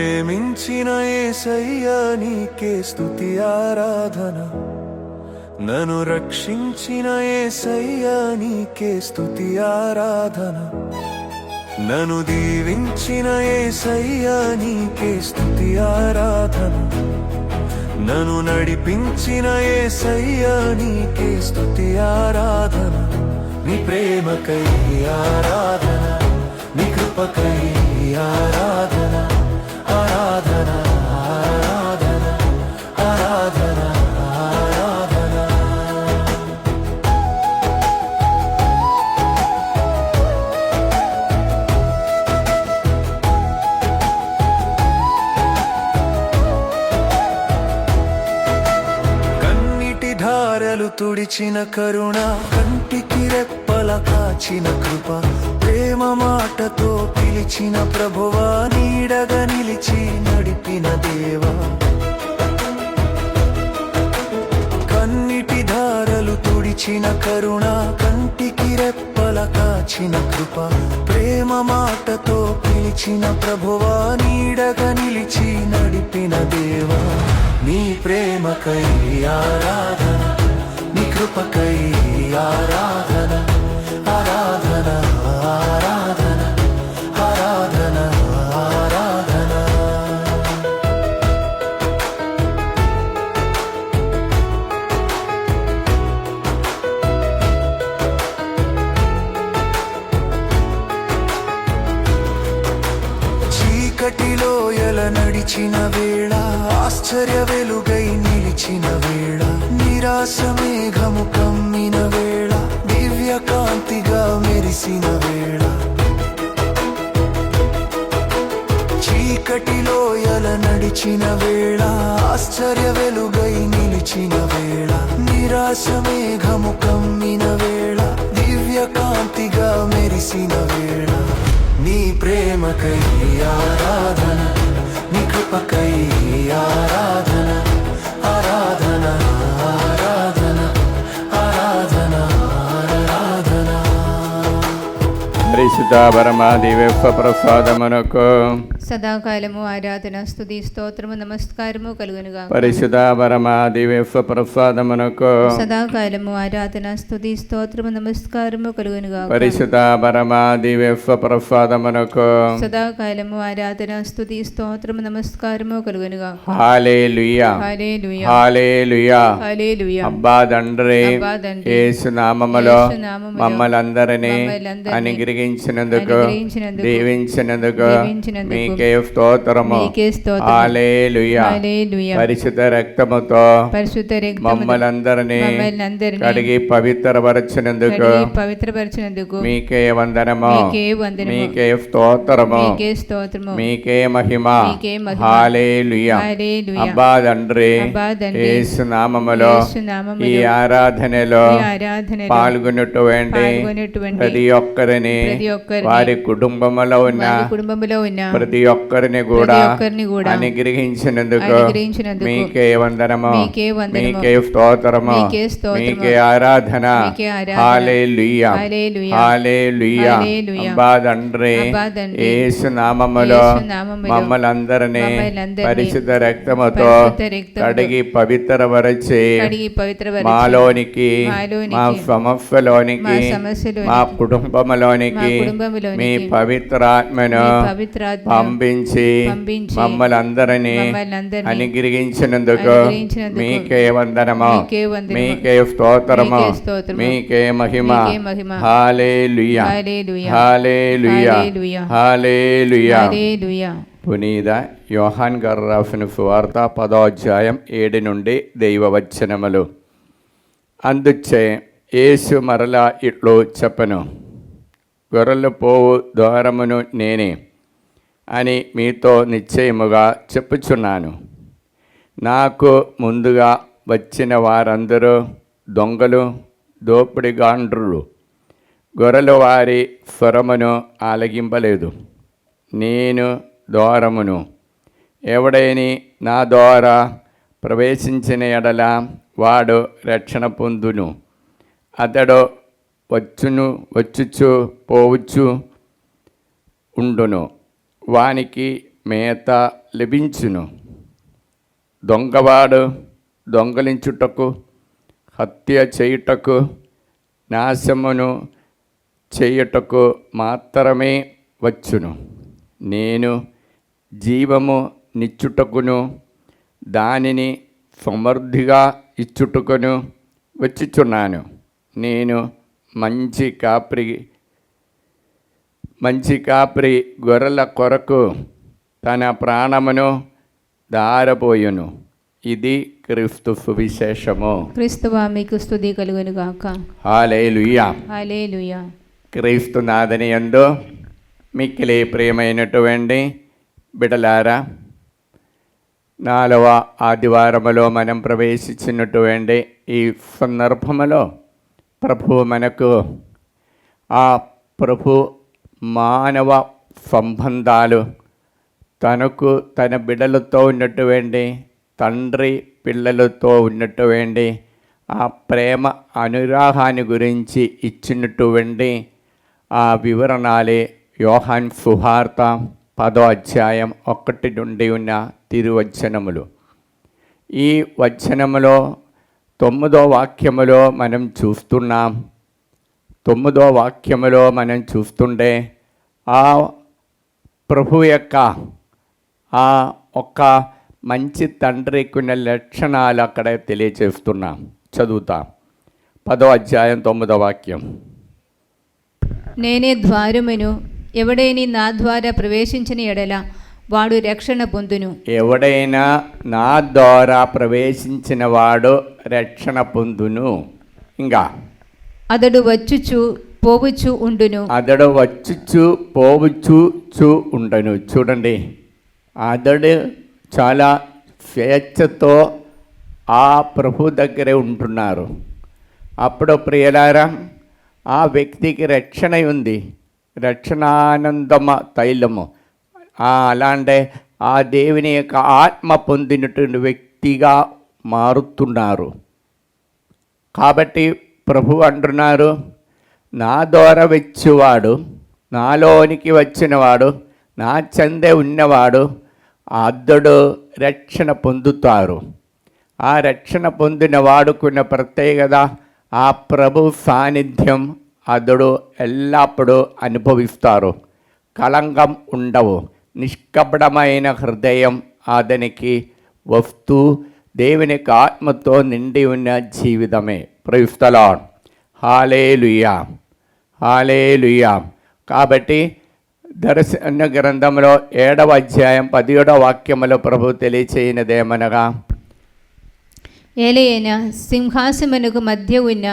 ప్రేమించిన యేసయ్యా నీకే స్తుతి ఆరాధన. నన్ను రక్షించిన యేసయ్యా నీకే స్తుతి ఆరాధన. నన్ను దీవించిన యేసయ్యా నీకే స్తుతి ఆరాధన. నన్ను నడిపించిన యేసయ్యా నీకే స్తుతి ఆరాధన. నీ ప్రేమకై ఆరాధన, నీ కృపకై ఆరాధన. ఆరాధన ఆరాధన ఆరాధన ఆరాధన. కన్నిటి ధారలు తుడిచిన కరుణ, కంటికి రెప్పల కాచిన కృప, ప్రేమ మాటతో పిలిచిన ప్రభువా, నీడగా నిలిచి నడిపిన దేవా. కన్నిటి ధారలు తుడిచిన కరుణ, కంటికి రెప్పల కాచిన కృప, ప్రేమ మాటతో పిలిచిన ప్రభువా, నీడగా నిలిచి నడిపిన దేవా. నీ ప్రేమకై ఆరాధన, నీ కృపకై ఆరాధన. ఆరాధన ఆరాధన ఆరాధన ఆరాధన. చీకటిలో ఎలా నడిచిన వేళ, ఆశ్చర్య వెలుగై నిలిచిన వేళ, నిరాశ మేఘము కమ్మిన వేళ, దివ్య కాంతిగా మెరిసిన వేళ. చీకటిలో ఎలా నడిచిన వేళ, ఆశ్చర్య వెలుగై నిలిచిన వేళ, నిరాశ మేఘము కమ్మిన వేళ, దివ్య కాంతిగా మెరిసిన వేళ. నీ ప్రేమకై ఆరాధన, నీ కృపకై ఆరాధన. ఆరాధన ఆరాధన ఆరాధన ఆరాధన. పరిశుద్ధ పరమ దివ్య ప్రసాదమునకు సదాకాలము ఆరాధన స్తుతి స్తోత్రము నమస్కారము కలుగునుగా. పరిశుద్ధ పరమ దివ్య ప్రసాదమునకు సదాకాలము ఆరాధన స్తుతి స్తోత్రము నమస్కారము కలుగునుగా. పరిశుద్ధ పరమ దివ్య ప్రసాదమునకు సదాకాలము ఆరాధన స్తుతి స్తోత్రము నమస్కారము కలుగునుగా. హల్లెలూయా హల్లెలూయా హల్లెలూయా. హల్లెలూయా. అబ్బా తండ్రి, యేసు నామములో మమ్మల్ందరినీ అనుగ్రహించినందుకు దీవించినందుకు మీకే స్తోత్రము. హల్లెలూయా. పరిశుద్ధ రక్తముతో మమ్మల్ందరినీ కడిగి పవిత్రపరచినందుకు మీకే వందనము. మీకే స్తోత్రము. మీకే మహిమ. హల్లెలూయా. అబ్బా తండ్రి, యేసు నామములో ఈ ఆరాధనలో పాల్గొన్నటువంటి ప్రతి ఒక్కరిని, వారి కుటుంబములో ఉన్న ప్రతి ఒక్కరిని కూడా అనుగ్రహించినందుకు మీకే వందనము. మీకే స్తోత్రము. మీకే ఆరాధన. హల్లెలూయా హల్లెలూయా. అబ్బా తండ్రి, యేసు నామములో మమ్మల్ందరినీ పరిశుద్ధ రక్తముతో కడిగి పవిత్రపరచి మాలోనికి, మా సమస్యలోనికి, మా కుటుంబములోనికి మీ పవిత్రాత్మను పంపించి మమ్మల్ందరినీ అనుగ్రహించినందుకు మీకే వందనము. మీకే స్తోత్రము. మీకే మహిమ. హల్లెలూయా హల్లెలూయా హల్లెలూయా. పునీత యోహాన్ గారు రాసిన సువార్త 10వ అధ్యాయం 7 నుండి దైవవచనములు. అందుచే యేసు మరలా ఇట్లు చెప్పను, గొర్రెలు పోవు ద్వారమును నేనే అని మీతో నిశ్చయముగా చెప్పుచున్నాను. నాకు ముందుగా వచ్చిన వారందరూ దొంగలు, దోపిడిగాండ్రులు. గొర్రెలు వారి స్వరమును ఆలకింపలేదు. నేను ద్వారమును. ఎవడైని నా ద్వారా ప్రవేశించిన ఎడల వాడు రక్షణ పొందును. అతడు వచ్చుచు పోవచ్చు ఉండును. వానికి మేత లభించును. దొంగవాడు దొంగలించుటకు, హత్య చేయుటకు, నాశమును చేయుటకు మాత్రమే వచ్చును. నేను జీవము నిచ్చుటకును దానిని సమృద్ధిగా ఇచ్చుటకును వచ్చుచున్నాను. నేను మంచి కాపరి గొర్రెల కొరకు తన ప్రాణమును దారపోయును. ఇది క్రీస్తు సువిశేషము. క్రీస్తువా మీకు స్తుతి కలుగును గాక. హల్లెలూయా. హల్లెలూయా. క్రీస్తు నాథని యందు మిక్కిలి ప్రియమైనటువంటి బిడలారా, 4వ ఆదివారములో మనం ప్రవేశించినటువంటి ఈ సందర్భములో ప్రభు మానవ సంబంధాలు, తనకు తన బిడ్డలతో ఉన్నటువంటి తండ్రి పిల్లలతో ఉన్నటువంటి ఆ ప్రేమ అనురాగాన్ని గురించి ఇచ్చినటువంటి ఆ వివరణాలే యోహాన్ సువార్త 10వ అధ్యాయం 1 నుండి ఉన్న తిరువచనములు. ఈ వచనములో 9వ వాక్యములో మనం చూస్తున్నాం. 9వ వాక్యములో మనం చూస్తుంటే ఆ ప్రభు యొక్క ఆ ఒక్క మంచి తండ్రికి ఉన్న లక్షణాలు అక్కడ తెలియచేస్తున్నాం. చదువుతాం. 10వ అధ్యాయం 9వ వాక్యం. నేనే ద్వారమును, ఎవడైనా నా ద్వారా ప్రవేశించిన ఎడల వాడు రక్షణ పొందును. ఎవడైనా నా ద్వారా ప్రవేశించిన వాడు రక్షణ పొందును. ఇంకా అతడు వచ్చుచు పోవుచు ఉండును. అతడు వచ్చుచు పోవుచు ఉండను. చూడండి, అతడు చాలా స్వేచ్ఛతో ఆ ప్రభు దగ్గరే ఉంటున్నారు. అప్పుడు ప్రియులారా, ఆ వ్యక్తికి రక్షణ ఉంది, రక్షణానందమ తైలము. అలాంటి ఆ దేవుని యొక్క ఆత్మ పొందినటువంటి వ్యక్తిగా మారుతున్నారు. కాబట్టి ప్రభు అంటున్నారు, నా ద్వారా వచ్చేవాడు, నాలోనికి వచ్చినవాడు, నా చెందే ఉన్నవాడు అతడు రక్షణ పొందుతారు. ఆ రక్షణ పొందిన వాడుకున్న ప్రత్యేకత, ఆ ప్రభు సాన్నిధ్యం అతడు ఎల్లప్పుడూ అనుభవిస్తారు. కలంకం ఉండవు. నిష్కపటమైన హృదయం అతనికి వస్తూ దేవుని ఆత్మతో నిండి ఉన్న జీవితమే. Praise the lord. Hallelujah. Hallelujah. కాబట్టి దర్శన గ్రంథంలో 7వ అధ్యాయం 17వ వాక్యములో ప్రభు తెలియచేయనిదేమనగా, ఏలయన సింహాసనమునకు మధ్య ఉన్న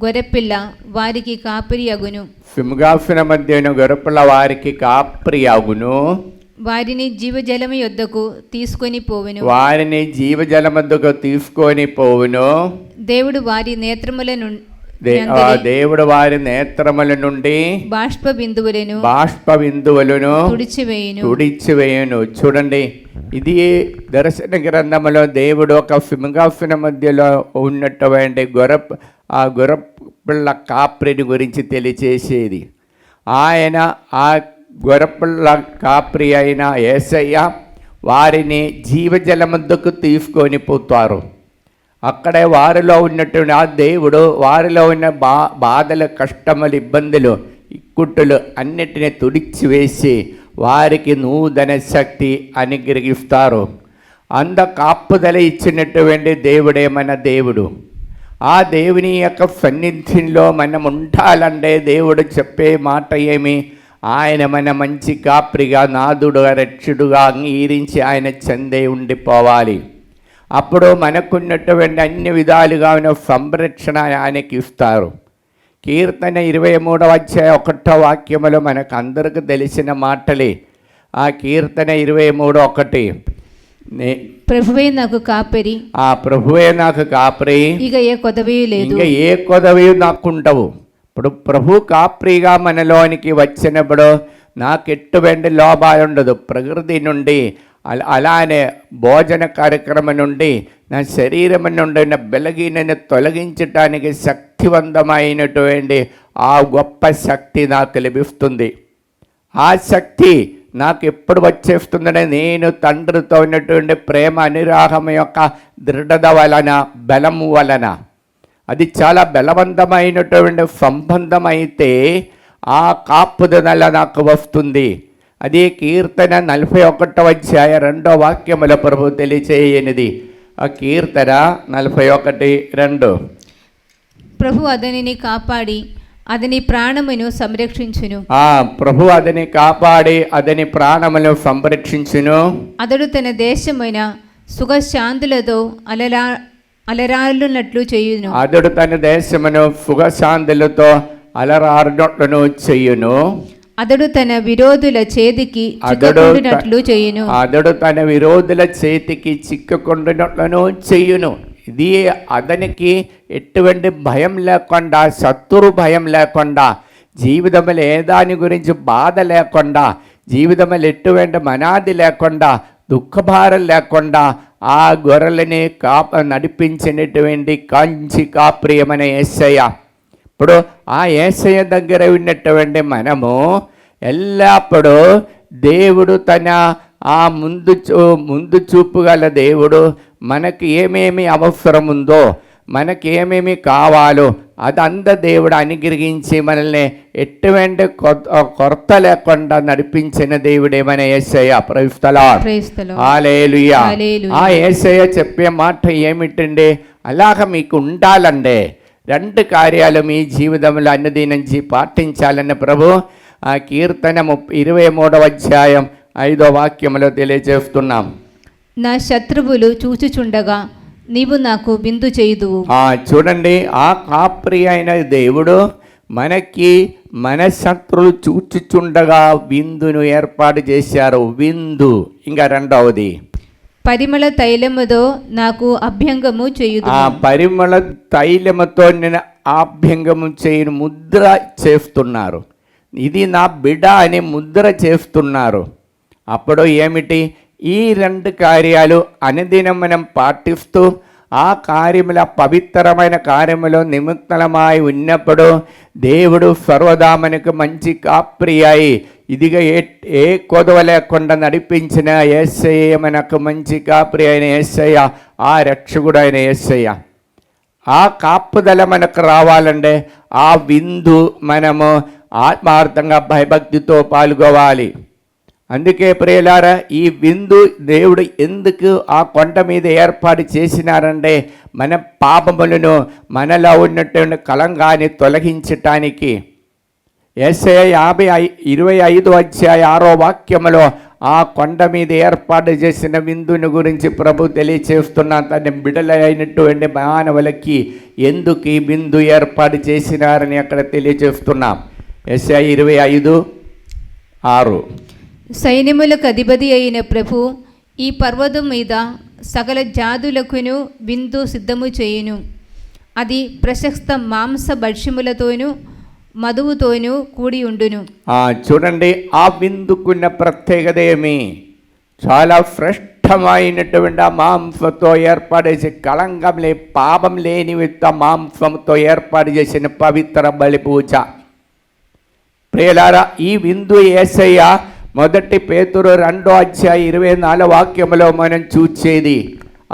గొర్రెపిల్ల వారికి కాపరి అగును. సింహాసన మధ్య ఉన్న గొర్రెపిల్ల వారికి కాపరి అగును. వారిని జీవజలము యొద్దకు తీసుకొని పోవును. వారిని జీవజలమొద్దకు తీసుకొని పోవును. దేవుడు వారి నేత్రముల దేవుడు వారి నేత్రముల నుండి బాష్ప బిందువులను తుడిచివేయును. చూడండి, ఇది దర్శన గ్రంథంలో దేవుడు ఒక సింహాసన మధ్యలో ఉన్నటువంటి ఆ గొర్రెపిల్ల కాపరిని గురించి తెలియచేసేది. ఆయన ఆ గొర్రెపిల్ల కాపరి అయిన యేసయ్య వారిని జీవజలముద్దకు తీసుకొని పోతారు. అక్కడే వారిలో ఉన్నటువంటి ఆ దేవుడు వారిలో ఉన్న బాధలు, కష్టములు, ఇబ్బందులు, ఇక్కుట్టులు అన్నిటినీ తుడిచివేసి వారికి నూతన శక్తి అనుగ్రహిస్తారు. అంత కాపుదల ఇచ్చినటువంటి దేవుడే మన దేవుడు. ఆ దేవుని యొక్క సన్నిధిలో మనం ఉండాలంటే దేవుడు చెప్పే మాట ఏమి? ఆయన మన మంచి కాపరిగా, నాదుడుగా, రక్షుడుగా అంగీకరించి ఆయన చెందే ఉండిపోవాలి. అప్పుడు మనకున్నటువంటి అన్ని విధాలుగా ఉన్న సంరక్షణ ఆయనకి ఇస్తారు. కీర్తన 23వ అధ్యాయం 1వ వాక్యములో మనకు అందరికి తెలిసిన మాటలే. ఆ కీర్తన 23:1, ప్రభువే నాకు కాపరి, ఆ ప్రభువే నాకు కాపరి, ఇక ఏ కొదవీ లేదు, ఇంకా ఏ కొదవీ నాకు ఉండవు. ఇప్పుడు ప్రభు కాపరిగా మనలోనికి వచ్చినప్పుడు నాకు ఎటువంటి లోపాలు ఉండదు. ప్రకృతి నుండి అలానే భోజన కార్యక్రమం నుండి నా శరీరం నుండి ఉన్న బలహీనను తొలగించటానికి శక్తివంతమైనటువంటి ఆ గొప్ప శక్తి నాకు లభిస్తుంది. ఆ శక్తి నాకు ఎప్పుడు వచ్చేస్తుందంటే నేను తండ్రితో ఉన్నటువంటి ప్రేమ అనురాగం యొక్క దృఢత వలన, బలము వలన. అది చాలా బలవంతమైనటువంటి సంబంధం అయితే ఆ కాపుదల నాకు వస్తుంది. అది కీర్తన 41:2 ప్రభు తెలియచేయనిది. ఆ కీర్తన 41:2. ప్రభు అతనిని కాపాడి అతని ప్రాణమును సంరక్షించును. ప్రభు అతని కాపాడి అతని ప్రాణమును సంరక్షించును. అతడు తన దేశమైన సుఖశాంతులతో అలరాలునట్లు చేయును. అతడు తన దేశమును సుఖశాంతులతో అలరారునట్లును చేయును. అతడు తన విరోధుల చేతికి చిక్కకుండినట్లు చేయును. అతడు తన విరోధుల చేతికి చిక్కకుండినట్లును చేయును. ఇది అతనికి ఎటువంటి భయం లేకుండా, శత్రు భయం లేకుండా, జీవితంలో ఏ దాని గురించి బాధ లేకుండా, జీవితంలో ఎటువంటి మనాది లేకుండా, దుఃఖభారం లేకుండా ఆ గొర్రెలని నడిపించినటువంటి కంచి కాప్రియమైన యేసయ్య. ఇప్పుడు ఆ యేసయ్య దగ్గర ఉన్నటువంటి మనము ఎల్లప్పుడూ దేవుడు తన ఆ ముందు చూపు గల దేవుడు మనకి ఏమేమి అవసరం ఉందో, మనకి ఏమేమి కావాలో అదంతా దేవుడు అనుగ్రహించి మనల్ని ఎటువంటి కొరత లేకుండా నడిపించిన దేవుడేమనే యేసయ్య. Praise the lord. హల్లెలూయా. ఆ యేసయ్య చెప్పే మాట ఏమిటండి? అలాగ మీకు ఉండాలండి 2 కార్యాలు మీ జీవితంలో అన్నదినంచి పాటించాలని ప్రభు ఆ కీర్తన 23:5 తెలియజేస్తున్నాం. నా శత్రువులు చూచుచుండగా నీవు నాకు విందు చేయుదువు. చూడండి, ఆ కాప్రి అయిన దేవుడు మనకి మన శత్రువులు చూచుచుండగా విందును ఏర్పాటు చేశారు. విందు. ఇంకా 2వది పరిమళ తైలముతో నాకు అభ్యంగము చేయుదు. పరిమళ తైలముతో నేను అభ్యంగము చేయను ముద్ర చేస్తున్నారు. ఇది నా బిడ్డ అని ముద్ర చేస్తున్నారు. అప్పుడు ఏమిటి? ఈ 2 కార్యాలు అనుదినం మనం పాటిస్తూ ఆ కార్యముల పవిత్రమైన కార్యములో నిమగ్నమై ఉన్నప్పుడు దేవుడు సర్వదా మనకు మంచి కాప్రియాయి ఇదిగా ఏ కొదవ లేకుండా నడిపించిన యేసయ్య మనకు మంచి కాప్రి అయిన యేసయ్య, ఆ రక్షకుడు అయిన యేసయ్య. ఆ కాపుదల మనకు రావాలంటే ఆ విందు మనము ఆత్మార్థంగా భయభక్తితో పాల్గొవాలి. అందుకే ప్రియులారా, ఈ విందు దేవుడు ఎందుకు ఆ కొండ మీద ఏర్పాటు చేసినారంటే మన పాపములను, మనలో ఉన్నటువంటి కలంగాన్ని తొలగించటానికి. యెషయా 25:6 ఆ కొండ మీద ఏర్పాటు చేసిన విందుని గురించి ప్రభు తెలియచేస్తున్నా. తన బిడలైనటువంటి మానవులకి ఎందుకు ఈ విందు ఏర్పాటు చేసినారని అక్కడ తెలియజేస్తున్నాం. యెషయా 25:6. సైన్యములకు అధిపతి అయిన ప్రభు ఈ పర్వతం మీద సకల జాతులకును విందు సిద్ధము చేయును. అది ప్రశస్త మాంస భక్ష్యములతోనూ మధువుతోనూ కూడి ఉండును. చూడండి, ఆ విందుకున్న ప్రత్యేకత ఏమి? చాలా శ్రేష్టమైనటువంటి మాంసంతో ఏర్పాటు చేసి, కళంకం పాపం లేని మాంసంతో ఏర్పాటు చేసిన పవిత్ర బలి పూజ. ప్రియులారా, ఈ విందు యేసయ్య 1 పేతురు 2:24 మనం చూసేది.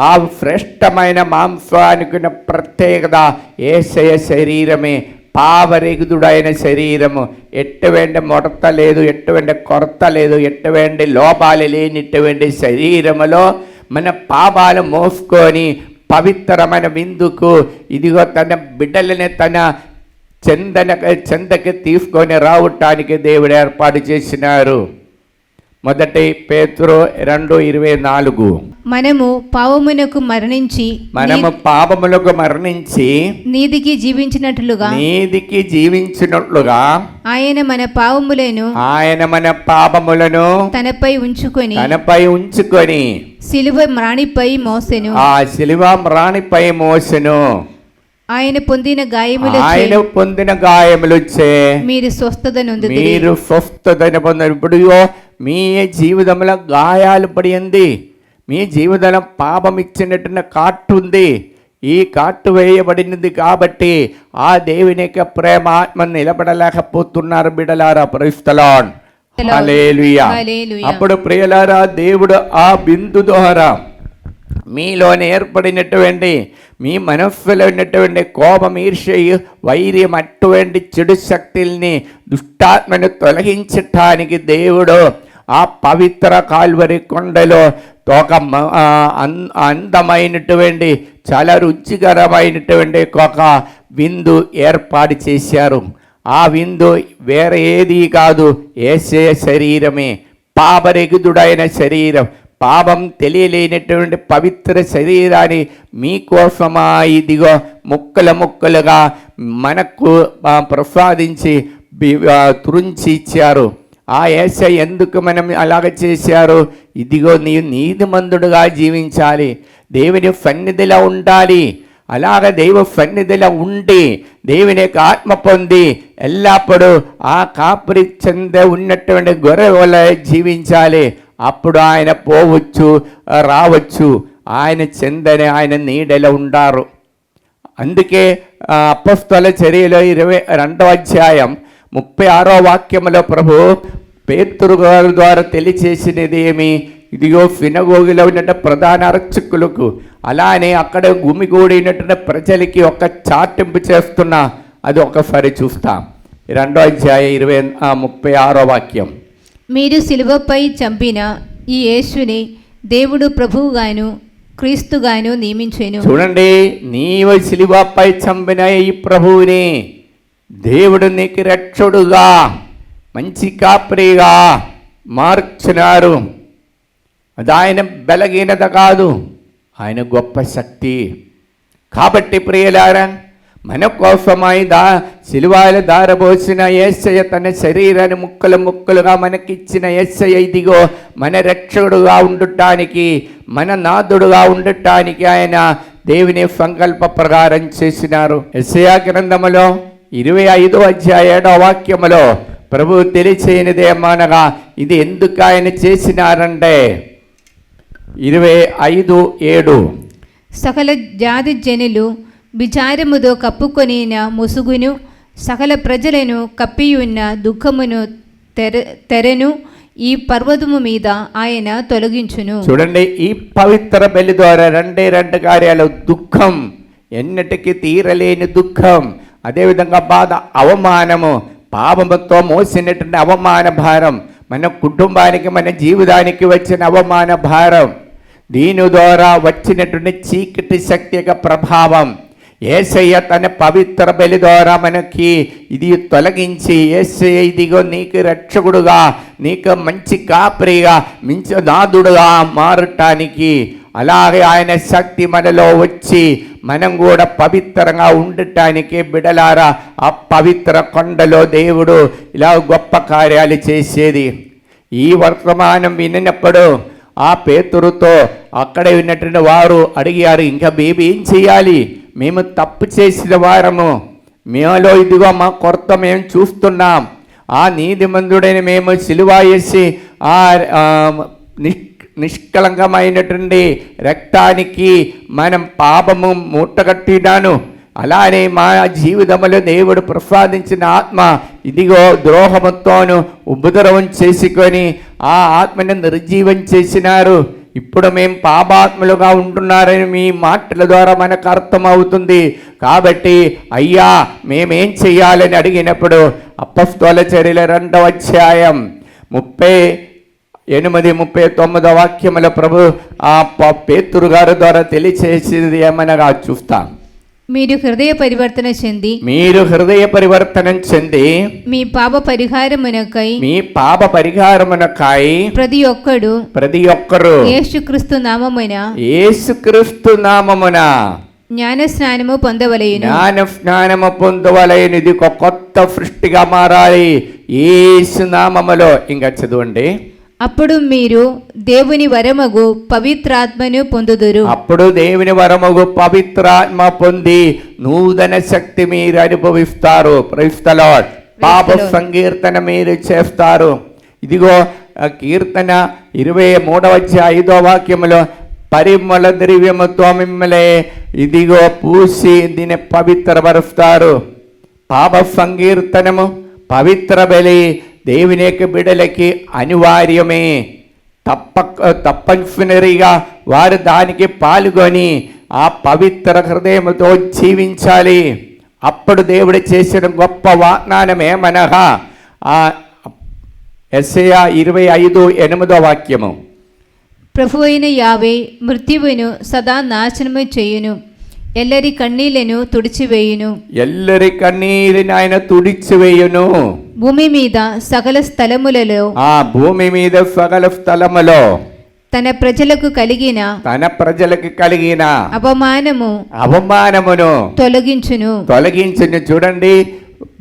ఆ శ్రేష్టమైన మాంసానికి ప్రత్యేకత యేసయ్య శరీరమే, పావరెగుదుడైన శరీరము. ఎటువంటి ముడత లేదు, ఎటువంటి కొరత లేదు, ఎటువంటి లోపాలు లేనిటువంటి శరీరములో మన పాపాలు మోసుకొని పవిత్రమైన విందుకు ఇదిగో తన బిడ్డలని తన చెందకి తీసుకొని రావటానికి దేవుడు ఏర్పాటు చేసినారు. 1 పేతురు 2:24. మనము పాపములకు మరణించి నీతికి జీవించినట్లుగా ఆయన మన పాపములను తనపై ఉంచుకొని సిలువ మ్రాణిపై మోసెను. ఆయన పొందిన గాయములచే మీరు స్వస్థత పొందారు. ఇప్పుడు మీ జీవితంలో గాయాలు పడింది, మీ జీవితంలో పాపం ఇచ్చినట్టున్న కాటు ఉంది. ఈ కాటు వేయబడినది కాబట్టి ఆ దేవుని యొక్క ప్రేమ ఆత్మ నిలబడలేకపోతున్నారు బిడలారా. Praise the lord. Hallelujah. Hallelujah. అప్పుడు ప్రియులారా, దేవుడు ఆ బిందు ద్వారా మీలోనే ఏర్పడినటువంటి మీ మనస్సులో ఉన్నటువంటి కోపం, ఈర్ష్య, వైర్యం, అటువంటి చెడు శక్తుల్ని, దుష్టాత్మను తొలగించటానికి దేవుడు ఆ పవిత్ర కాల్వరి కొండలో ఒక అందమైనటువంటి, చాలా రుచికరమైనటువంటి ఒక విందు ఏర్పాటు చేశారు. ఆ విందు వేరే ఏది కాదు, యేసే శరీరమే, పాపరహితుడైన శరీరం, పాపం తెలియలేనటువంటి పవిత్ర శరీరాన్ని మీకోసమా ఇదిగో ముక్కలు ముక్కలుగా మనకు ప్రసాదించి తురించి ఇచ్చారు. ఆ యేసయ్య ఎందుకు మనం అలాగ చేశారు? ఇదిగో నీవు నీతిమంతుడుగా జీవించాలి, దేవుని సన్నిధిలో ఉండాలి. అలాగ దైవ సన్నిధిలో ఉండి దేవుని యొక్క ఆత్మ పొంది ఎల్లప్పుడూ ఆ కాపరి చెంద ఉన్నటువంటి గొర్రె వలె జీవించాలి. అప్పుడు ఆయన పోవచ్చు, రావచ్చు, ఆయన చెందని ఆయన నీడలో ఉంటారు. అందుకే అపొస్తలుల చర్యలో 22వ అధ్యాయం 36వ వాక్యంలో ప్రభు పేతురు గారి ద్వారా తెలియచేసినది ఏమి? ఇదిగో సినగోగులో ఉన్న ప్రధాన అర్చకులకు, అలానే అక్కడ గుమిగూడినటువంటి ప్రజలకి ఒక చాటింపు చేస్తున్నా, అది ఒకసారి చూస్తాం. 2వ అధ్యాయం 36వ వాక్యం. మీరు శిలువపై చంపిన ఈ యేసుని దేవుడు ప్రభువుగాను క్రీస్తుగాను నియమించెను. చూడండి, నీవు శిలువపై చంపిన ఈ ప్రభువుని దేవుడు నీకు రక్షకుడుగా, మంచి కాపరిగా మార్చినారు. అది ఆయన బలహీనత కాదు, ఆయన గొప్ప శక్తి. కాబట్టి ప్రియులారా, మన కోసమై శిలువలో దారబోసిన యేసయ్య, తన శరీరాన్ని ముక్కలు ముక్కలుగా మనకిచ్చిన యేసయ్య ఇదిగో మన రక్షకుడుగా ఉండటానికి, మన నాథుడుగా ఉండటానికి ఆయన దేవుని సంకల్ప ప్రకారం చేసినారు. యెషయా గ్రంథములో 25వ అధ్యాయం 7వ వాక్యములో ప్రభు తెలియచేయనిదేమనగా, ఇది ఎందుకు ఆయన చేసినారంటే 25:7 సకల జాతి జనులు విచారముతో కప్పుకొనిన ముసుగును, సకల ప్రజలను కప్పియున్న దుఃఖమును తెరను ఈ పర్వతము మీద ఆయన తొలగించును. చూడండి, ఈ పవిత్ర బలి ద్వారా రెండు కార్యాలు. దుఃఖం, ఎన్నటికీ తీరలేని దుఃఖం, అదేవిధంగా బాధ, అవమానము, పాపముతో మోసినటువంటి అవమాన భారం, మన కుటుంబానికి, మన జీవితానికి వచ్చిన అవమాన భారం, దీని ద్వారా వచ్చినటువంటి చీకటి శక్తి యొక్క ప్రభావం యేసయ్య తన పవిత్ర బలి ద్వారా మనకి ఇది తొలగించి, యేసయ్య ఇదిగో నీకు రక్షకుడుగా, నీకు మంచి కాపరిగా, మంచి నాథుడుగా మారటానికి, అలాగే ఆయన శక్తి మనలో వచ్చి మనం కూడా పవిత్రంగా ఉండటానికి బిడలారా ఆ పవిత్ర కొండలో దేవుడు ఇలా గొప్ప కార్యాలు చేసేది. ఈ వర్తమానం వినినప్పుడు ఆ పేతురుతో అక్కడ ఉన్నటువంటి వారు అడిగారు, ఇంకా బేబీ ఏం చేయాలి? మేము తప్పు చేసిన వారము, మేలో ఇదిగో మా కొరత మేము చూస్తున్నాం, ఆ నీతిమంతుడైన మేము సిలువ వేసి ఆ నిష్కలంకమైనటువంటి రక్తానికి మనం పాపము మూటగట్టినాను, అలానే మా జీవితంలో దేవుడు ప్రసాదించిన ఆత్మ ఇదిగో ద్రోహముతోను ఉపద్రవం చేసుకొని ఆ ఆత్మని నిర్జీవం చేసినారు. ఇప్పుడు మేము పాపాత్ములుగా ఉంటున్నారని మీ మాటల ద్వారా మనకు అర్థమవుతుంది. కాబట్టి అయ్యా మేమేం చెయ్యాలని అడిగినప్పుడు అపొస్తలుల చర్యల 2వ అధ్యాయం 38-39 వాక్యముల ప్రభు ఆ పేతురు గారి ద్వారా తెలియచేసేది ఏమనగా చూస్తాం. మీరు హృదయ పరివర్తనం చెంది మీ పాప పరిహారమునకై ప్రతి ఒక్కరు యేసుక్రీస్తు నామమున జ్ఞానస్నానము పొందవలెను. ఇది ఒక కొత్త సృష్టిగా మారాలి యేసు నామములో. ఇంకా చదవండి. అప్పుడు మీరు దేవుని వరమగు పవిత్రాత్మను పొందుదురు. అప్పుడు దేవుని వరమగు పవిత్రాత్మ పొంది నూతన శక్తి మీరు అనుభవిస్తారు. Praise the Lord. పాప సంకీర్తన మీరు చేస్తారు. ఇదిగో కీర్తన 23వ అధ్యాయం 5వ వాక్యములో పరిమళ ద్రవ్యముతో మిమ్మల్ని ఇదిగో పూసి దీన్ని పవిత్రపరుస్తారు. పాప సంకీర్తనము, పవిత్ర బలి, దేవుని యొక్క బిడ్డలకి అనివార్యమే. తప్పనిసరిగా వారు దానికి పాల్గొని ఆ పవిత్ర హృదయంతో జీవించాలి. అప్పుడు దేవుడు చేసిన గొప్ప వాగ్దానం ఏమనగా ఆ యెషయా 25:8 ప్రభు అయిన యావే మృత్యువును సదా నాశనము చేయును, ఎల్లరి కన్నీళ్లను తుడిచివేయును. ఎల్లరి కన్నీరిని ఆయన తుడిచివేయును. భూమి మీద సకల స్థలములలో, ఆ భూమి మీద సకల స్థలములో తన ప్రజలకు కలిగిన అవమానమును తొలగించును. చూడండి,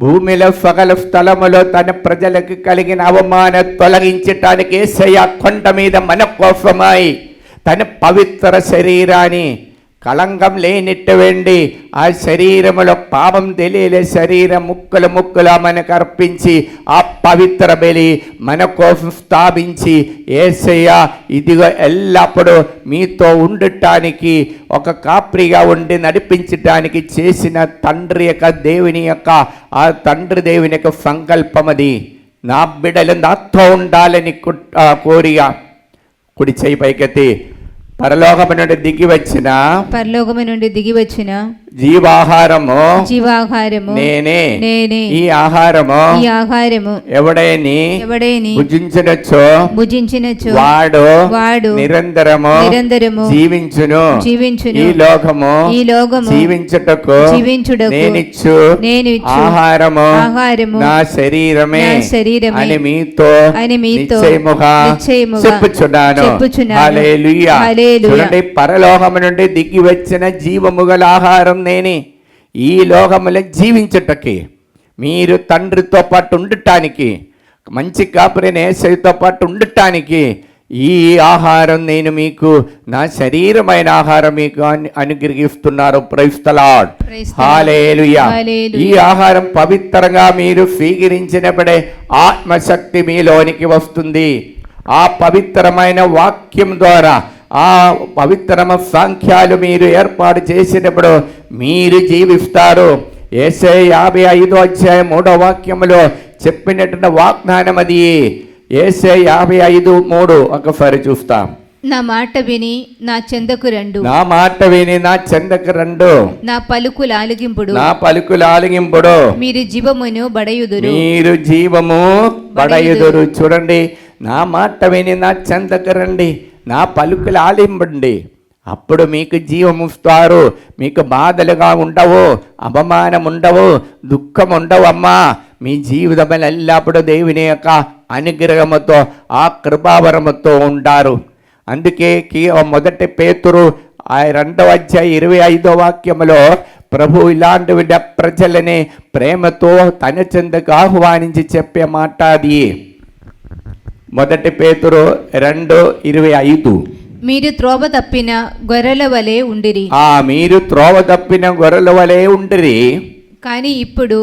భూమిలో సకల స్థలములో తన ప్రజలకు కలిగిన అవమానం తొలగించటానికి యేసయ్య కొండ మీద మన కోసమై తన పవిత్ర శరీరాన్ని కళంకం లేనిటువంటి ఆ శరీరములో పాపం తెలియలే శరీరం ముక్కలు మనకు అర్పించి ఆ పవిత్ర బలి మన కోసం స్థాపించి యేసయ్య ఇదిగో ఎల్లప్పుడూ మీతో ఉండటానికి ఒక కాపరిగా ఉండి నడిపించటానికి చేసిన తండ్రి యొక్క దేవుని యొక్క ఆ తండ్రి దేవుని యొక్క సంకల్పం అది. నా బిడ్డలు నాతో ఉండాలని కోరిగా కుడి చేయి పైకెత్తి పరలోకము నుండి దిగి వచ్చిన జీవాహారము నేనే. ఈ ఆహారము ఎవడైని భుజించినచో వాడు నిరంతరము జీవించును. ఈ లోకము జీవించుటకు నేనిచ్చు ఆహారము నా శరీరమే అని మీతో నిశ్చయముగా చెప్పుచున్నాను. హల్లెలూయా. చూడండి, పరలోకము నుండి దిగి వచ్చిన జీవము గల ఆహారం నేనే. ఈ లోకములో జీవించుటకి, మీరు తండ్రితో పాటు ఉండటానికి, మంచి కాపురైన యేసయ్యతో పాటు ఉండటానికి ఈ ఆహారం నేను మీకు, నా శరీరమైన ఆహారం మీకు అనుగ్రహిస్తున్నారు. Praise the lord. హల్లెలూయా. ఈ ఆహారం పవిత్రంగా మీరు స్వీకరించినప్పుడే ఆత్మశక్తి మీలోనికి వస్తుంది. ఆ పవిత్రమైన వాక్యం ద్వారా, ఆ పవిత్రమ సాంఖ్యాలు మీరు ఏర్పాటు చేసినప్పుడు మీరు జీవిస్తారు. యెషయా 55:3 చెప్పినటువంటి వాగ్దానం అది. యెషయా 55:3 ఒకసారి చూస్తాం. నా మాట విని నా చెందకు రండు, నా పలుకులు ఆలగింపుడు, మీరు జీవము బడయుదురు. చూడండి, నా మాట విని నా చెందకు రండి, నా పలుకులు ఆలింబండి, అప్పుడు మీకు జీవముస్తారు. మీకు బాధలుగా ఉండవు, అవమానం ఉండవు, దుఃఖం ఉండవు. అమ్మా, మీ జీవితం ఎల్లప్పుడూ దేవుని యొక్క అనుగ్రహముతో, ఆ కృపావరముతో ఉంటారు. అందుకే 1 పేతురు 2:25 ప్రభు ఇలాంటి ప్రజలని ప్రేమతో తన చెంతకు ఆహ్వానించి చెప్పే మాట అది. 1 పేతురు 2:25 మీరు త్రోవ తప్పిన గొర్రెల వలె ఉండిరి. మీరు త్రోవ తప్పిన గొర్రెల వలె ఉండిరి. కానీ ఇప్పుడు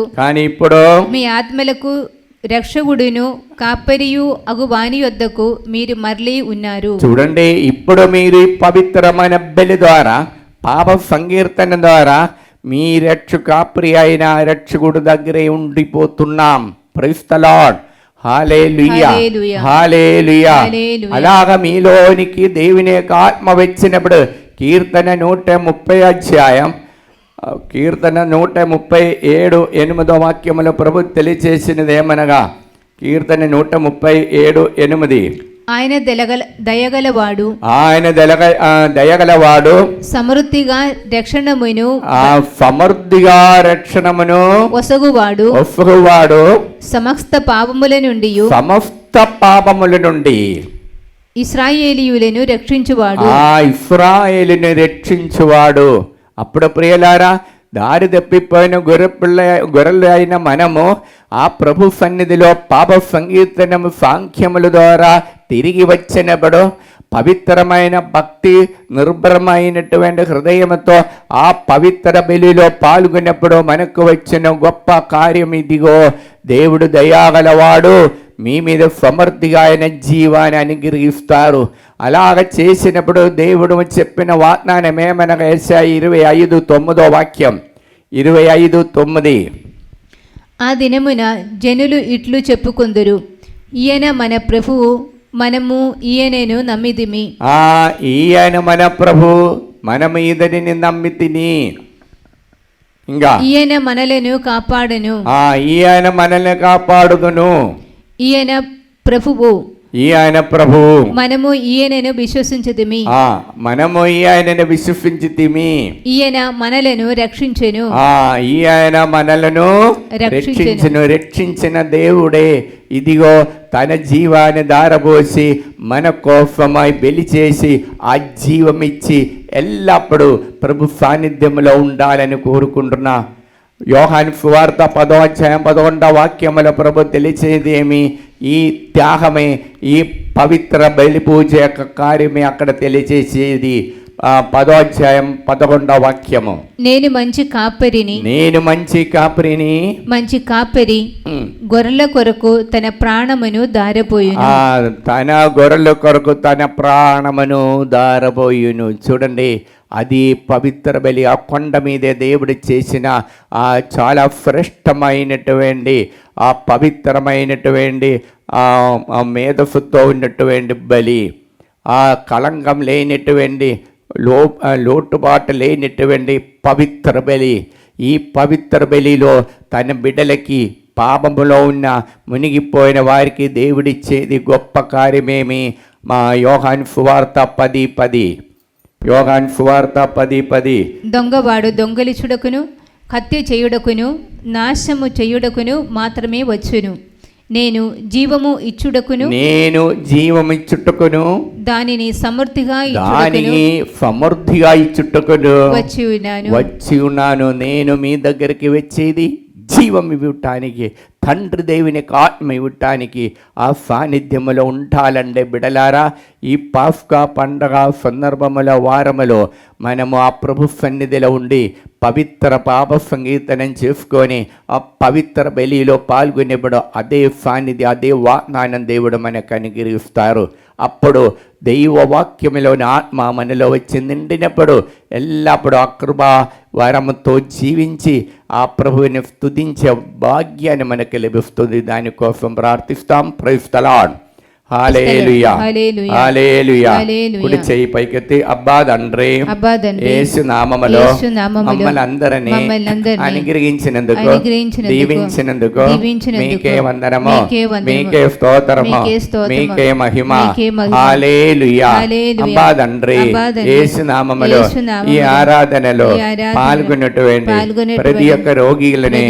మీ ఆత్మలకు రక్షకుడును కాపరియు అగు వాని యొద్దకు మీరు మరలి ఉన్నారు. చూడండి, ఇప్పుడు మీరు పవిత్రమైన బలి ద్వారా, పాప సంకీర్తన ద్వారా మీ కాపరి అయిన రక్షకుడు దగ్గరే ఉండిపోతున్నాం. Praise the lord. Hallelujah. Hallelujah. అలాగా మీలోనికి దేవుని యొక్క ఆత్మ వచ్చినప్పుడు కీర్తన 137:8 ప్రభు తెలియచేసినది ఏమనగా, కీర్తన 137:8 ఆయన దయగలవాడు, సమృద్ధిగా రక్షణమును ఒసగువాడు, సమస్త పాపముల నుండి ఇశ్రాయేలీయులను రక్షించువాడు. అప్పుడు ప్రియలారా, దారి తప్పిపోయిన గొర్రెలు అయిన మనము ఆ ప్రభు సన్నిధిలో పాప సంకీర్తనము సాంఖ్యముల ద్వారా తిరిగి వచ్చినప్పుడు, పవిత్రమైన భక్తి నిర్భరమైనటువంటి హృదయంతో ఆ పవిత్ర బలిలో పాల్గొన్నప్పుడు మనకు వచ్చిన గొప్ప కార్యం ఇదిగో, దేవుడు దయాగలవాడు, మీ మీద సమృద్ధిగా ఆయన జీవాన్ని అనుగ్రహిస్తారు. అలాగ చేసినప్పుడు దేవుడు చెప్పిన వాగ్దానం ఏమనగా, యెషయా 25:9 25:9 ఆ దినమున జనులు ఇట్లు చెప్పుకొందురు, ఈయన మన ప్రభువు, మనము ఈయనను నమ్మిదిమి. ఈయన మన ప్రభు, మనము ఇతనిని నమ్మితిని. ఇంకా ఈయన మనలను కాపాడును. ఈయన మనల్ని కాపాడుదును. ఈయన ప్రభువు, ఈయన ప్రభువు, మనము ఈయనను విశ్వసించుదిమి. మనము ఈయనను విశ్వసించుతిమి. ఈయన మనలను రక్షించెను. ఈయన మనలను రక్షించిన దేవుడే ఇదిగో తన జీవాన్ని దారబోసి మన కోసమై బలి చేసి ఆ జీవమిచ్చి ఎల్లప్పుడూ ప్రభు సాన్నిధ్యంలో ఉండాలని కోరుకుంటున్నా. యోహాను సువార్త 10వ అధ్యాయం 11వ వాక్యముల ప్రభు తెలిసేది ఏమి? ఈ త్యాగమే, ఈ పవిత్ర బలి పూజ యొక్క కార్యమే అక్కడ తెలియచేసేది. 10వ అధ్యాయం 11వ వాక్యము. నేను మంచి కాపరిని, మంచి కాపరి గొర్రెల కొరకు తన ప్రాణమును దారబోయును. తన గొర్రెల కొరకు తన ప్రాణమును దారబోయును. చూడండి, అది పవిత్ర బలి. ఆ కొండ మీదే దేవుడు చేసిన ఆ చాలా శ్రేష్టమైనటువంటి ఆ పవిత్రమైనటువంటి ఆ మేధస్సుతో ఉన్నటువంటి బలి, ఆ కళంకం లేనటువంటి లోటుబాటు లేనటువంటి పవిత్ర బలి. ఈ పవిత్ర బలిలో తన బిడ్డలకి, పాపములో ఉన్న మునిగిపోయిన వారికి దేవుడిచ్చేది గొప్ప కార్యమేమి? మా యోహాను సువార్త 10:10. యోహాను సువార్త 10:10. దొంగవాడు దొంగలిచుడకును, హత్య చేయుడకును, నాశము చేయుడకును మాత్రమే వచ్చును. నేను జీవము ఇచ్చుటకును దానిని సమృద్ధిగా ఇచ్చుటకును వచ్చి ఉన్నాను. నేను మీ దగ్గరికి వచ్చేది జీవం ఇవ్వటానికి, తండ్రి దేవునికి ఆత్మ ఇవ్వటానికి, ఆ సాన్నిధ్యములో ఉండాలంటే బిడలారా, ఈ పాస్కా పండగ సందర్భముల వారములో మనము ఆ ప్రభు సన్నిధిలో ఉండి పవిత్ర పాప సంగీతనం చేసుకొని ఆ పవిత్ర బలిలో పాల్గొనేప్పుడు అదే సాన్నిధి, అదే వాగ్దానం దేవుడు మనకు అనుగ్రహిస్తారు. అప్పుడు దైవ వాక్యములోని ఆత్మ మనలో వచ్చి నిండినప్పుడు ఎల్లప్పుడూ ఆ కృపా వరముతో జీవించి ఆ ప్రభువుని స్తుతించే భాగ్యాన్ని మనకు లభిస్తుంది. దానికోసం ప్రార్థిస్తాం. Praise the lord. Hallelujah, hallelujah. కుడి చేయి పైకెత్తి, అబ్బా తండ్రి, యేసు నామములో మమ్మల్ని అందరినీ అనుగ్రహించినందుకు, దీవించినందుకు మీకే వందనము, మీకే స్తోత్రము, మీకే మహిమ. హల్లెలూయా. అబ్బా తండ్రి, యేసు నామములో ఈ ఆరాధనలో పాల్గొన్నటువంటి ప్రతి ఒక్క రోగిలని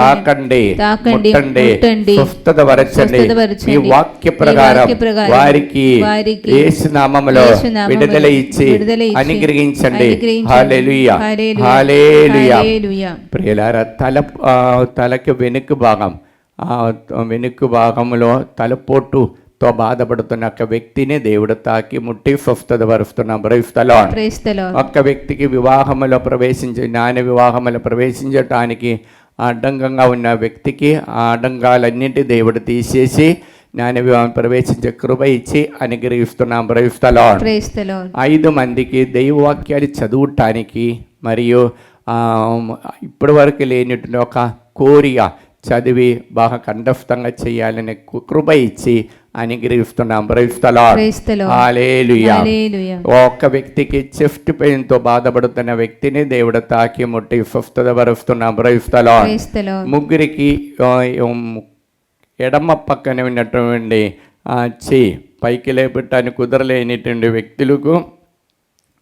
తాకండి, ముట్టండి, స్వస్థత వరచండి. మీ వాక్య ప్రకారం వారికి యేసు నామములో విడుదల ఇచ్చి అనుగ్రహించండి. హల్లెలూయా, హల్లెలూయా. ప్రియులారా, తలకి వెనుక భాగంలో తలపోటుతో బాధపడుతున్న ఒక వ్యక్తిని దేవుడు తాకి ముట్టి స్వస్థత పరుస్తున్నాం. Praise the lord. ఒక్క వ్యక్తికి జ్ఞాన వివాహములో ప్రవేశించటానికి అడ్డంకంగా ఉన్న వ్యక్తికి ఆ అడ్డంకాలన్నింటి దేవుడు తీసేసి జ్ఞాన వివాహం ప్రవేశించే కృప ఇచ్చి అనుగ్రహిస్తున్నాం. Praise the lord. 5 మందికి దైవవాక్యాలు చదువుటానికి మరియు ఇప్పటి వరకు లేనటువంటి ఒక కోరిక చదివి బాగా కంఠస్థంగా చేయాలని కృప ఇచ్చి అనుగ్రహిస్తున్నాం. Praise the lord. హల్లెలూయా. ఒక్క వ్యక్తికి చెస్ట్ పెయిన్ తో బాధపడుతున్న వ్యక్తిని దేవుడు తాకి ముట్టి స్వస్థత పరుస్తున్నాం. Praise the lord. ముగ్గురికి ఎడమ పక్కన ఉన్నటువంటి చెయ్యి పైకి లేపటానికి కుదరలేనిటువంటి వ్యక్తులకు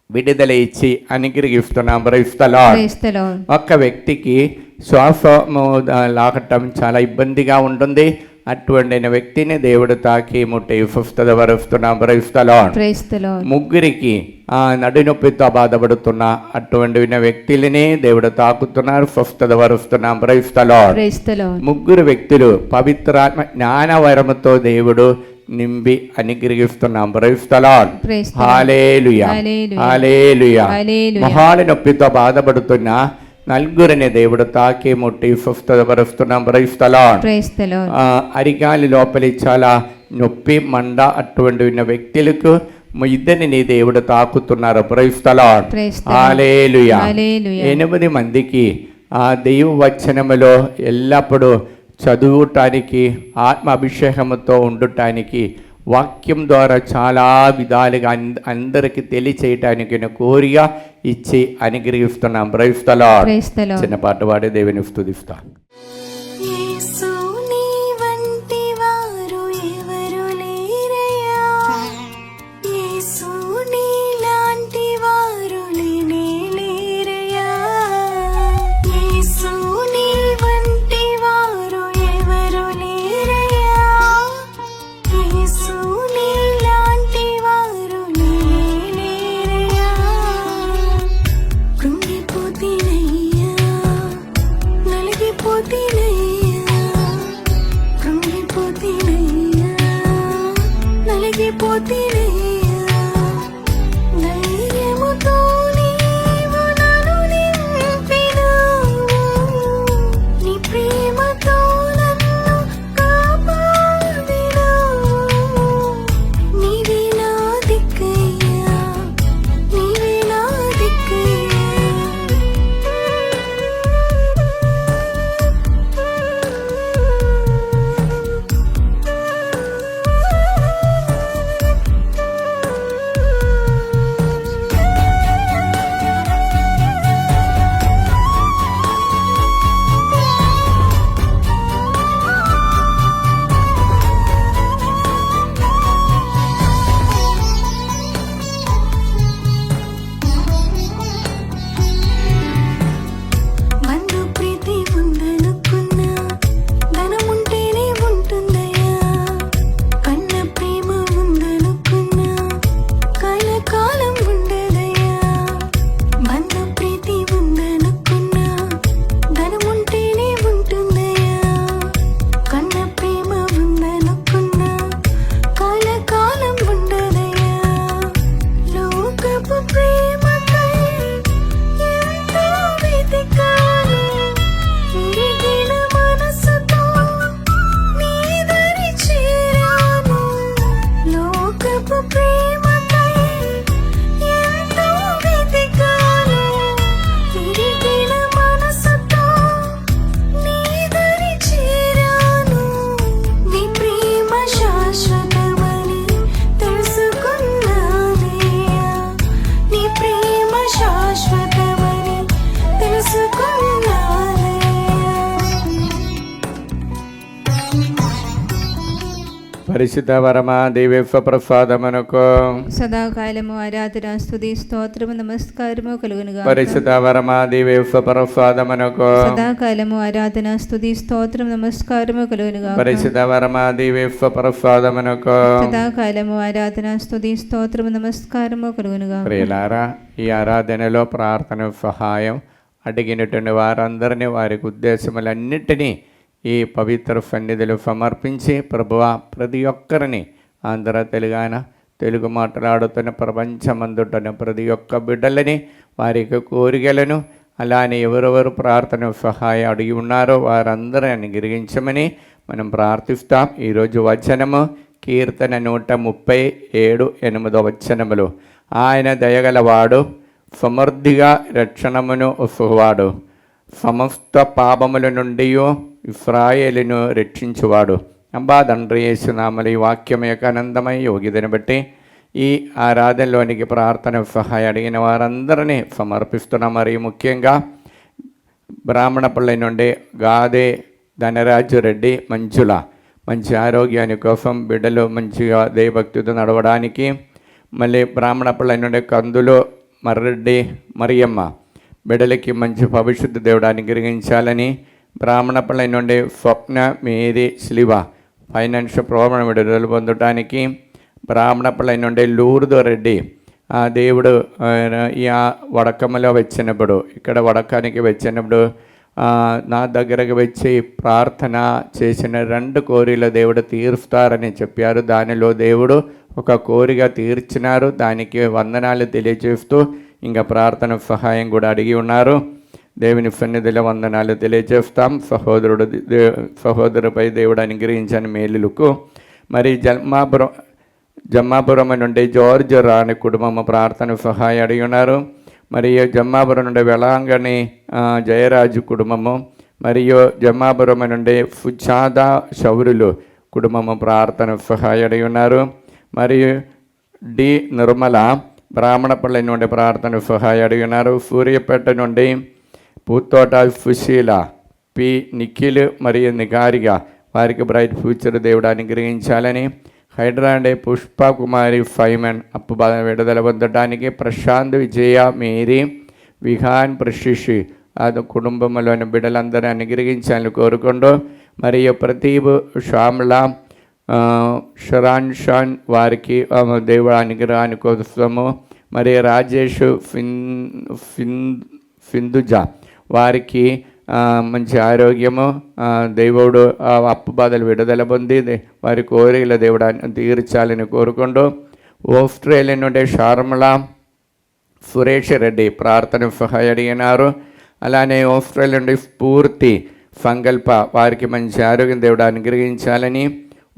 విడుదల ఇచ్చి అనుగ్రహిస్తున్నాం. Praise the lord. ఒక్క వ్యక్తికి శ్వాస లాగటం చాలా ఇబ్బందిగా ఉంటుంది. అటువంటి వ్యక్తిని దేవుడు తాకి ముట్టి స్వస్థత పరుస్తున్నాం. Praise the lord. ముగ్గురికి నడునొప్పితో బాధపడుతున్న అటువంటి వ్యక్తులని దేవుడు తాకుతున్నారు, స్వస్థత పరుస్తున్నాం. Praise the lord. ముగ్గురు వ్యక్తులు పవిత్రాత్మ జ్ఞానవరముతో దేవుడు నింపి అనుగ్రహిస్తున్నాం. Praise the lord. Hallelujah, hallelujah. మొహాల నొప్పితో బాధపడుతున్న నలుగురిని దేవుడు తాకి ముట్టి స్వస్థత పరుస్తున్నాం. Praise the lord. అరికాలి లోపలి చాలా నొప్పి, మండ అటువంటి వ్యక్తులకు ఇద్దరిని దేవుడు తాకుతున్నారు. Praise the lord. హల్లెలూయా. 8 మందికి ఆ దైవ వచనములో ఎల్లప్పుడూ చదువుటానికి, ఆత్మ అభిషేకంతో ఉండటానికి, వాక్యం ద్వారా చాలా విధాలుగా అందరికి తెలియచేయటానికి కోరిక ఇచ్చి అనుగ్రహిస్తున్నాం. Praise the lord. చిన్న పాట పాడి దేవుని స్తుతిస్తాం. యేసు నీ వంటి వారు ఎవరు లేరయ్యా, యేసు నీలాంటి వారు లేనే లేరయ్యా, యేసు నీ వంటి వారు ఎవరు లేరయ్యా, యేసు నీలాంటి వారు లేనే లేరయ్యా. కృంగిపోతినయ్యా, నలిగిపోతినయ్యా, కృంగిపోతినయ్యా, నలిగిపోతినయ్యా. ధైర్యముతో నీవు నన్ను నింపినావు, నీ ప్రేమతో నన్ను కాపాడినావు. నీవే నా దిక్కయ్యా, నీవే నా దిక్కయ్యా. బంధు ప్రీతి ఉందనుకున్నా, ధనముంటేనే ఉంటుందయ్యా. కన్న ప్రేమ ఉందనుకున్నా, కలకాలం ఉండదయ్యా. బంధు ప్రీతి ఉందనుకున్నా, ధనముంటేనే ఉంటుందయ్యా. కన్న ప్రేమ ఉందనుకున్నా, కలకాలం ఉండదయ్యా. లోకపు ప్రేమకై ఎంతో వెతికాను, విరిగిన మనసుతో నీ దరి చేరాను. లోకపు ప్రేమకై ఎంతో వెతికాను, విరిగిన మనసుతో నీ దరి చేరాను. నీ ప్రేమ శాశ్వతమని తెలుసుకున్నానయ్యా, నీ ప్రేమ శాశ్వతమని తెలుసుకున్నానయ్యా. పరిశుద్ధ పరమ దివ్య ప్రసాదమునకు సదాకాలము ఆరాధన స్తుతి స్తోత్రము నమస్కారము కలుగునుగా. పరిశుద్ధ పరమ దివ్య ప్రసాదమునకు సదాకాలము ఆరాధన స్తుతి స్తోత్రం నమస్కారము కలుగునుగా. పరిశుద్ధ పరమ దివ్య ప్రసాదమునకు సదాకాలము ఆరాధన స్తుతి స్తోత్రము నమస్కారము కలుగునుగా. ప్రియులారా, ఈ ఆరాధనలో ప్రార్థన సహాయం అడిగినటువంటి వారందరినీ వారికి ఉద్దేశములన్నిటినీ ఈ పవిత్ర సన్నిధిలో సమర్పించి, ప్రభువా ప్రతి ఒక్కరిని ఆంధ్ర తెలుగాన తెలుగు మాట్లాడుతున్న ప్రపంచమందుటన ప్రతి ఒక్క బిడ్డలని వారికి కోరికలను అలానే ఎవరెవరు ప్రార్థన సహాయం అడిగి ఉన్నారో వారందరూ అనుగ్రహించమని మనం ప్రార్థిస్తాం. ఈరోజు వచనము కీర్తన 137:8 వచనములు. ఆయన దయగలవాడు, సమృద్ధిగా రక్షణమును ఒసువాడు, సమస్త పాపముల నుండి ఇశ్రాయేలును రక్షించువాడు. అబ్బా తండ్రి యేసునామములో ఈ వాక్యం యొక్క ఆనందమై యోగ్యతను బట్టి ఈ ఆరాధనలోనికి ప్రార్థన సహాయం అడిగిన వారందరినీ సమర్పిస్తున్నాం. మరియు ముఖ్యంగా బ్రాహ్మణపల్లి నుండి గాదే ధనరాజు రెడ్డి మంజుల మంచి ఆరోగ్యాని కోసం, బిడ్డలు మంచిగా దేవభక్తితో నడవడానికి, మళ్ళీ బ్రాహ్మణపల్లి నుండి కందులు మర్రెడ్డి మరియమ్మ బిడ్డలకి మంచి భవిష్యత్తు దేవుడు అనుగ్రహించాలని, బ్రాహ్మణపల్లి నుండి స్వప్న మేరీ శిలివ ఫైనాన్షియల్ ప్రాబ్లం విడుదల పొందటానికి, బ్రాహ్మణపల్లి నుండి లూర్దు రెడ్డి ఆ దేవుడు ఈ వడకములో వచ్చినప్పుడు, ఇక్కడ వడకానికి వచ్చినప్పుడు నా దగ్గరకు వచ్చి ప్రార్థన చేసిన 2 కోరికలు దేవుడు తీరుస్తారని చెప్పారు. దానిలో దేవుడు ఒక కోరిక తీర్చినారు. దానికి వందనాలు తెలియజేస్తూ ఇంకా ప్రార్థన సహాయం కూడా అడిగి ఉన్నారు. దేవుని సన్నిధిలో వందనాలు తెలియజేస్తాం. సహోదరుపై దేవుడు అనుగ్రహించని మేలులకు. మరి జమ్మాపురం నుండి జార్జ్ రాణి కుటుంబము ప్రార్థన సహాయం అడిగి ఉన్నారు. మరి జమ్మాపురం నుండి వెలాంగణి జయరాజు కుటుంబము మరియు జమాపురం నుండి ఫుచాదా శౌరులు కుటుంబము ప్రార్థన సహాయడి ఉన్నారు. మరియు డి నిర్మల బ్రాహ్మణపల్లి నుండి ప్రార్థన సహాయడి ఉన్నారు. సూర్యపేట నుండి పూతోట సుశీల, పి నిఖిల్ మరియు నిగారిగా వారికి బ్రైట్ ఫ్యూచర్ దేవుడు అనుగ్రహించాలని, హైదరాబాద్ పుష్ప కుమారి ఫైమన్ అప్పు బాధ విడుదల పొందడానికి, ప్రశాంత్ విజయ మేరీ విహాన్ ప్రశిషి అది కుటుంబంలోని బిడ్డలందరూ అనుగ్రహించాలని కోరుకుంటూ, మరియు ప్రతీబ్ శ్యామల షరాన్ షాన్ వారికి దేవుడు అనుగ్రహాన్ని కోసము, మరియు రాజేష్ ఫిందుజ వారికి మంచి ఆరోగ్యము, దేవుడు అప్పు బాధలు విడుదల పొంది వారి కోరికల దేవుడు తీర్చాలని కోరుకుంటూ, ఆస్ట్రేలియా నుండి షార్మల సురేష్ రెడ్డి ప్రార్థన సహాయ అడిగినారు. అలానే ఆస్ట్రేలియా నుండి స్ఫూర్తి సంకల్ప వారికి మంచి ఆరోగ్యం దేవుడు అనుగ్రహించాలని,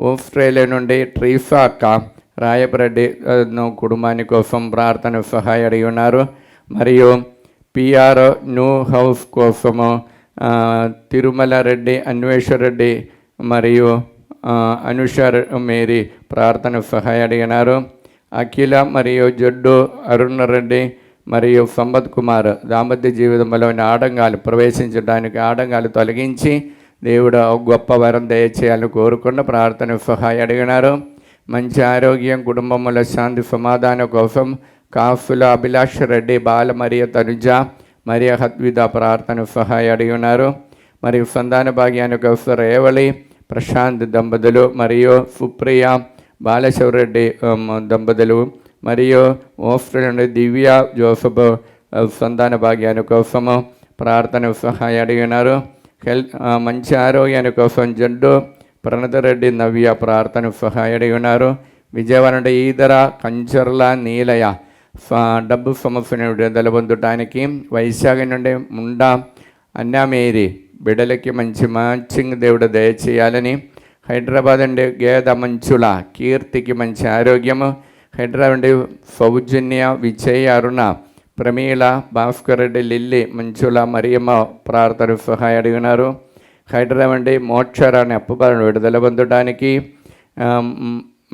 ఆస్ట్రేలియా నుండి ట్రీఫాక రాయపరెడ్డి కుటుంబాని కోసం ప్రార్థన సహాయ అడిగి ఉన్నారు. మరియు పిఆర్ న్యూ హౌస్ కోసము తిరుమల రెడ్డి, అన్వేషరెడ్డి మరియు అనుష మేరీ ప్రార్థన సహాయ అడిగినారు. అఖిల మరియు జడ్డు అరుణ రెడ్డి మరియు సంపత్ కుమార్ దాంపత్య జీవితంలోని ఆటంకాలు ప్రవేశించడానికి ఆటంకాలు తొలగించి దేవుడు గొప్ప వరం దయచేయాలని కోరుకున్న ప్రార్థన సహాయ అడిగినారు. మంచి ఆరోగ్యం, కుటుంబంలో శాంతి సమాధానం కోసం కాఫుల అభిలాష్ రెడ్డి, బాల మరియు తనుజ మరియు హద్విద ప్రార్థన సహాయ అడిగి ఉన్నారు. మరియు సంతాన భాగ్యాన్ని కోసం రేవళి ప్రశాంత్ దంపతులు మరియు సుప్రియ బాలశివరెడ్డి దంపతులు మరియు ఆస్ట్రేలియా నుండి దివ్య జోసఫ్ సంతాన భాగ్యాన్ని కోసము ప్రార్థన సహాయ అడిగి ఉన్నారు. మంచి ఆరోగ్యాన్ని కోసం జడ్డు ప్రణతరెడ్డి నవ్య ప్రార్థన సహాయ అడిగి ఉన్నారు. విజయవాడ నుండి ఈదర కంచర్ల నీలయ డబ్బు సమస్యను విడుదల పొందడానికి, వైశాఖ నుండి ముండా అన్నామేరి బిడ్డలకి మంచి మ్యాచింగ్ దేవుడు దయచేయాలని, హైదరాబాద్ నుండి గేద మంచుల కీర్తికి మంచి ఆరోగ్యము, హైదరాబాద్ నుండి సౌజన్య విజయ్ అరుణ ప్రమీల భాస్కర్ రెడ్డి లిల్లీ మంచుల మరియమ్మ ప్రార్థన సహాయ అడిగినారు. హైదరాబాద్ నుండి మోక్షరాన్ని అప్పుబాలను విడుదల పొందడానికి,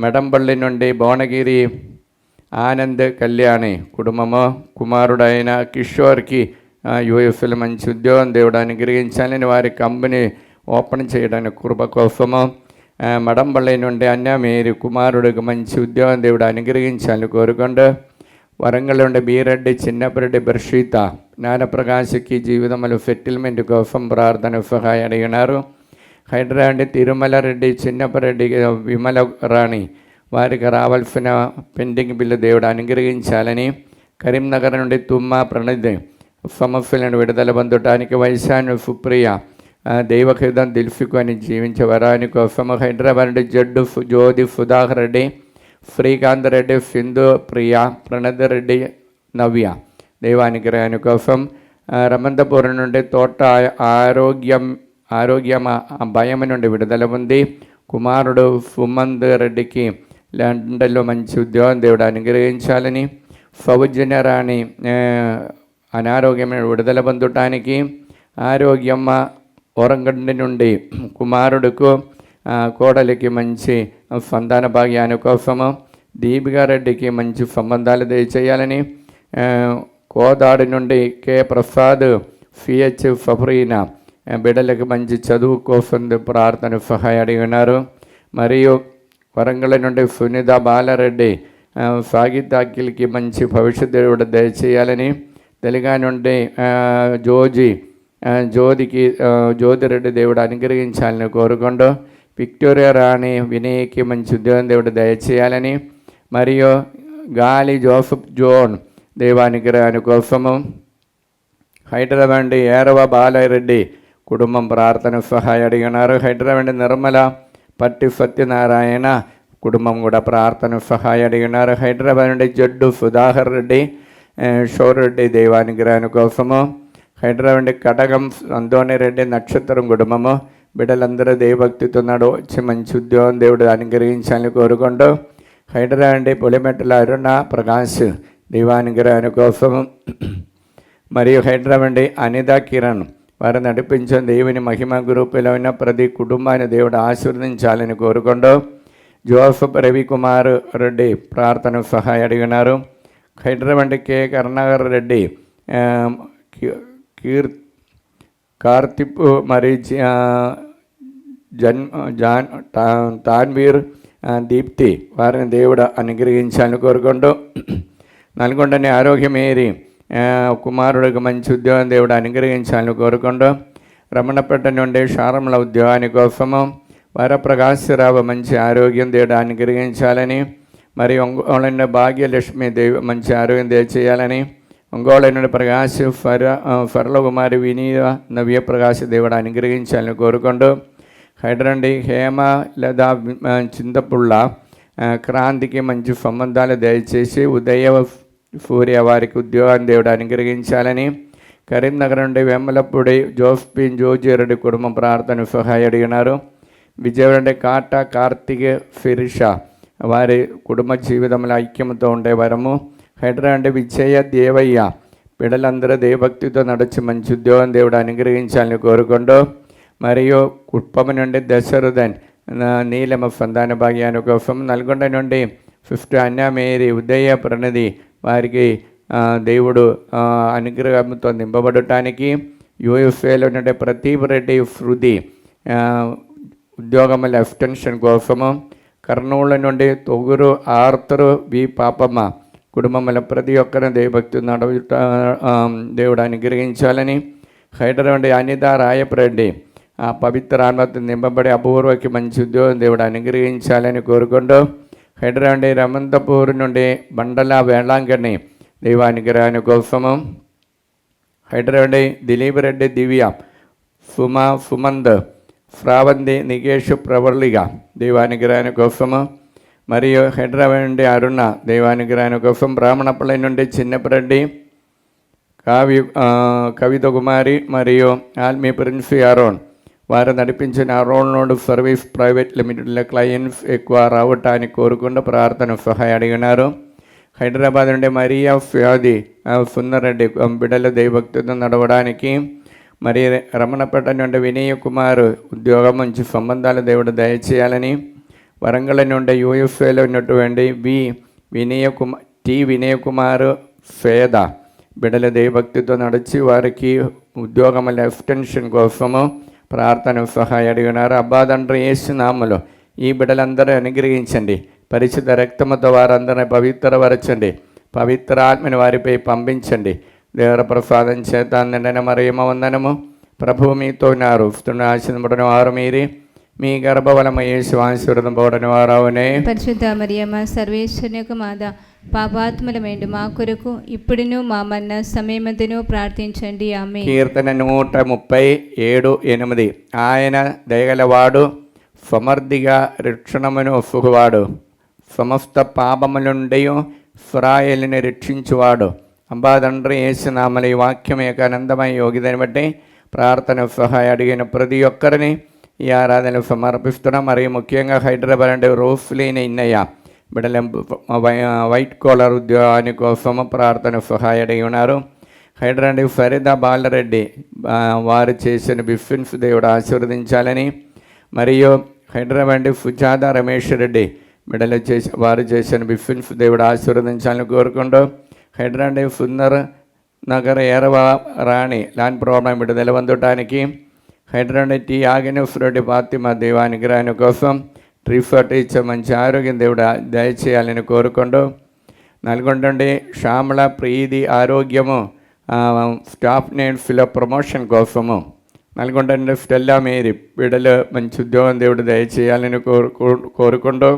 మెడంపల్లి నుండి భువనగిరి ఆనంద్ కళ్యాణి కుటుంబము కుమారుడైన కిషోర్కి యూఎస్లో మంచి ఉద్యోగం దేవుడు అనుగ్రహించాలని, వారి కంపెనీ ఓపెన్ చేయడానికి కృప కోసము, మడంపల్లి నుండి అన్యమేరి కుమారుడికి మంచి ఉద్యోగం దేవుడు అనుగ్రహించాలని కోరుకుంటూ, వరంగల్ నుండి బీరెడ్డి చిన్నపరెడ్డి బర్షిత జ్ఞానప్రకాశకి జీవితంలో సెటిల్మెంట్ కోసం ప్రార్థన సహాయ అడిగినారు. హైదరాబాద్ తిరుమల రెడ్డి, చిన్నపరెడ్డి, విమల రాణి వారికి రావాల్సిన పెండింగ్ బిల్లు దేవుడు అనుగ్రహించాలని, కరీంనగర్ నుండి తుమ్మ ప్రణతి సమస్యలను విడుదల పొందడానికి, వైశాన్య సుప్రియ దైవహితం తెలుసుకొని జీవించే వరాని కోసం, హైదరాబాద్ నుండి జడ్డు జ్యోతి సుధాకర్ రెడ్డి, శ్రీకాంత్ రెడ్డి, సింధు ప్రియ, ప్రణతి రెడ్డి నవ్య దైవానుగ్రహాని కోసం, రమంతపురం నుండి తోట ఆరోగ్యం భయం నుండి విడుదల పొంది కుమారుడు సుమంత్ రెడ్డికి లండన్లో మంచి ఉద్యోగం దేవుడు అనుగ్రహించాలని, సౌజన్య రాణి అనారోగ్యమైన విడుదల పొందటానికి, ఆరోగ్యమ్మ వరంగండి నుండి కుమారుడుకు కోడలికి మంచి సంతాన భాగ్యాన్ని కోసము, దీపికారెడ్డికి మంచి సంబంధాలు దయచేయాలని, కోదాడి నుండి కె ప్రసాద్ సిహెచ్ ఫఫరీనా బిడ్డలకు మంచి చదువు కోసం ప్రార్థన సహాయ అడిగినారు. మరియు వరంగల్ నుండి సునీత బాలారెడ్డి సాగితాకిల్కి మంచి భవిష్యత్తు దేవుడు దయచేయాలని, తెలంగాణ నుండి జ్యోతిరెడ్డి దేవుడు అనుగ్రహించాలని కోరుకుంటూ, విక్టోరియా రాణి వినయ్కి మంచి ఉద్యోగం దేవుడు దయచేయాలని, మరియు గాలి జోసఫ్ జోన్ దేవానుగ్రహాని కోసము, హైదరాబాద్ ఏరవ బాలరెడ్డి కుటుంబం ప్రార్థన సహాయ అడిగినారు. హైదరాబాద్ నిర్మల పట్టి సత్యనారాయణ కుటుంబం కూడా ప్రార్థన సహాయ అడిగినారు. హైదరాబాద్ నుండి జడ్డు సుధాకర్ రెడ్డి, షోరెడ్డి దైవానుగ్రహాని కోసము, హైదరాబాద్ నుండి కటకం అంతోని రెడ్డి నక్షత్రం కుటుంబము బిడ్డలందరూ దైవభక్తితో వచ్చి మంచి ఉద్యోగం దేవుడు అనుగ్రహించాలని కోరుకుంటూ, హైదరాబాద్ నుండి పులిమెట్టల అరుణ ప్రకాష్ దైవానుగ్రహాని కోసము, మరియు హైదరాబాద్ నుండి అనిత కిరణ్ వారు నడిపించిన దేవుని మహిమ గ్రూపులో ఉన్న ప్రతి కుటుంబాన్ని దేవుడు ఆశీర్వదించాలని కోరుకుంటూ జోసఫ్ రవికుమార్ రెడ్డి ప్రార్థన సహాయ అడిగినారు. హైదరాబాద్ కె కరుణాకర్ రెడ్డి, కార్తిప్ మరియు తాన్వీర్, దీప్తి వారిని దేవుడు అనుగ్రహించాలని కోరుకుంటూ నల్గొండని ఆరోగ్యమేరి కుమారుడికి మంచి ఉద్యోగం దేవుడు అనుగ్రహించాలని కోరుకుంటూ రమణపేట నుండి శారముల ఉద్యోగాని కోసము వరప్రకాశరావు మంచి ఆరోగ్యం దేవుడు అనుగ్రహించాలని, మరి ఒంగోళ భాగ్యలక్ష్మి మంచి ఆరోగ్యం దయచేయాలని, ఒంగోళ నుండి ప్రకాశ్ ఫర్లకుమారి వినీయ నవ్య ప్రకాశ్ దేవుడు అనుగ్రహించాలని కోరుకుంటూ హైదరాబాద్ హేమ లేదా చింతపుళ్ళ క్రాంతికి మంచి సంబంధాలు దయచేసి ఉదయ సూర్య వారికి ఉద్యోగాన్ని దేవుడు అనుగ్రహించాలని, కరీంనగర్ నుండి వెమ్మలపూడి జోస్పిన్ జోజిరెడ్డి కుటుంబం ప్రార్థన సహాయ అడిగినారు. విజయవాడ నుండి కాటా కార్తిక్ ఫిరిష వారి కుటుంబ జీవితంలో ఐక్యంతో ఉండే వరము. హైదరాబాద్ విజయ దేవయ్య పిల్లలందరూ దేవభక్తితో నడిచి మంచి ఉద్యోగం దేవుడు అనుగ్రహించాలని కోరుకుంటూ, మరియు కుప్పం నుండి దశరథన్ నీలమ సంతాన భాగ్యాన్ని కోసం, నల్గొండ నుండి 50 అన్యామేరి ఉదయ ప్రణది వారికి దేవుడు అనుగ్రహంతో నింపబడటానికి, యూఎస్ఏలో నుండి ప్రదీప్ రెడ్డి శృతి ఉద్యోగముల ఎక్స్టెన్షన్ కోసము, కర్నూలు నుండి తొగురు ఆర్తరు వి పాపమ్మ కుటుంబముల ప్రతి ఒక్కరిని దేవభక్తి నడుట దేవుడు అనుగ్రహించాలని, హైదరాబాద్ అనిత రాయపరెడ్డి ఆ పవిత్ర ఆత్మతో నింపబడి అపూర్వకి మంచి ఉద్యోగం దేవుడు అనుగ్రహించాలని కోరుకుంటూ, హైదరాబాద్ రమంతపూర్ నుండి బండల వేళాంగణి దైవానుగ్రహాన్ని కోసము, హైదరాబాద్ దిలీప్ రెడ్డి దివ్య సుమంద్ శ్రావంతి నికేష్ ప్రవర్లిగా దైవానుగ్రహాన్ని కోసము, మరియు హైదరాబాద్ నుండి అరుణ దైవానుగ్రహాన్ని కోసం, బ్రాహ్మణపల్లి నుండి చిన్నపరెడ్డి కవిత కుమారి మరియు ఆల్మీ ప్రిన్సి అరోన్ వారు నడిపించిన అరోన్ రోడ్ సర్వీస్ ప్రైవేట్ లిమిటెడ్ల క్లయింట్స్ ఎక్కువ రావటానికి కోరుకుంటూ ప్రార్థన సహాయ అడిగినారు. హైదరాబాద్ నుండి మరియా ఫ్యాది సుందరెడ్డి బిడ్డల దైవభక్తితో నడవడానికి, మరి రమణపేట నుండి వినయ్ కుమార్ ఉద్యోగం మంచి సంబంధాలు దేవుడు దయచేయాలని, వరంగల్ నుండి యూఎస్ఏలో ఉన్నటువంటి వినయ్ కుమార్ ఫేద బిడ్డల దైవభక్తితో నడిచి వారికి ఉద్యోగముల ఎక్స్టెన్షన్ కోసము ప్రార్థన సహాయ అడిగినారు. అబ్బా తండ్రి యేసు నామములో ఈ బిడ్డలందరూ అనుగ్రహించండి, పరిశుద్ధ రక్తముతో వారందరినీ పవిత్రపరచండి, పవిత్ర ఆత్మని వారిపై పంపించండి. దేవర ప్రసాదం చేత నిండిన మరియమ్మ వందనము, ప్రభువు మీతో ఉన్నారు, ఆశీర్వదింపబడిన వారు మీరే, మీ గర్భఫలము యేసు ఆశీర్వదింపబడిన వారవునే. పరిశుద్ధ మరియమ్మ సర్వేశ్వరుని యొక్క మాత, పాపాత్ములమైండు మా కొరకు ఇప్పుడును మా మరణ సమయమందును ప్రార్థించండి. ఆమె. కీర్తన 137:8 ఆయన దయగలవాడు, సమర్థిగా రక్షణమును ఒప్పుకువాడు, సమస్త పాపముల నుండి ఇశ్రాయేలుని రక్షించువాడు. అబ్బా తండ్రి యేసు నామములో ఈ వాక్యం యొక్క ఆనందమయ యోగ్యతని బట్టి ప్రార్థన సహాయ అడిగిన ప్రతి ఒక్కరిని ఈ ఆరాధనలు సమర్పిస్తున్నాం. మరియు ముఖ్యంగా హైదరాబాద్ అంటే రోస్లీని ఇన్నయ్య బిడ్డల వైట్ కాలర్ ఉద్యోగాని కోసము ప్రార్థన సహాయ అడిగి ఉన్నారు. హైదరాబాద్ ఫరీదా బాలరెడ్డి వారు చేసిన బిఫిన్స్ దేవుడు ఆశీర్వదించాలని, మరియు హైదరాబాద్ సుజాత రమేష్ రెడ్డి బిడ్డలు వారు చేసిన బిఫిన్స్ దేవుడు ఆశీర్వదించాలని కోరుకుంటూ, హైదరాబాద్ సుందర్ నగర్ ఏరవ రాణి ల్యాండ్ ప్రాబ్లం విడుదల పొందటానికి, హైదరాబాద్ టీ ఆగనఫ్ రెడ్డి ఫాతిమా దేవానుగ్రహాన్ని కోసం ట్రిఫర్ట్ ఇచ్చే మంచి ఆరోగ్యం దేవుడు దయచేయాలని కోరుకుంటూ, నల్గొండ నుండి శ్యామల ప్రీతి ఆరోగ్యము స్టాఫ్ నేమ్ ఫిలప్ ప్రమోషన్ కోసము, నల్గొండ నుండి స్టెల్లా మేరీ బిడ్డలు మంచి ఉద్యోగం దేవుడు దయచేయాలని కోరుకుంటూ,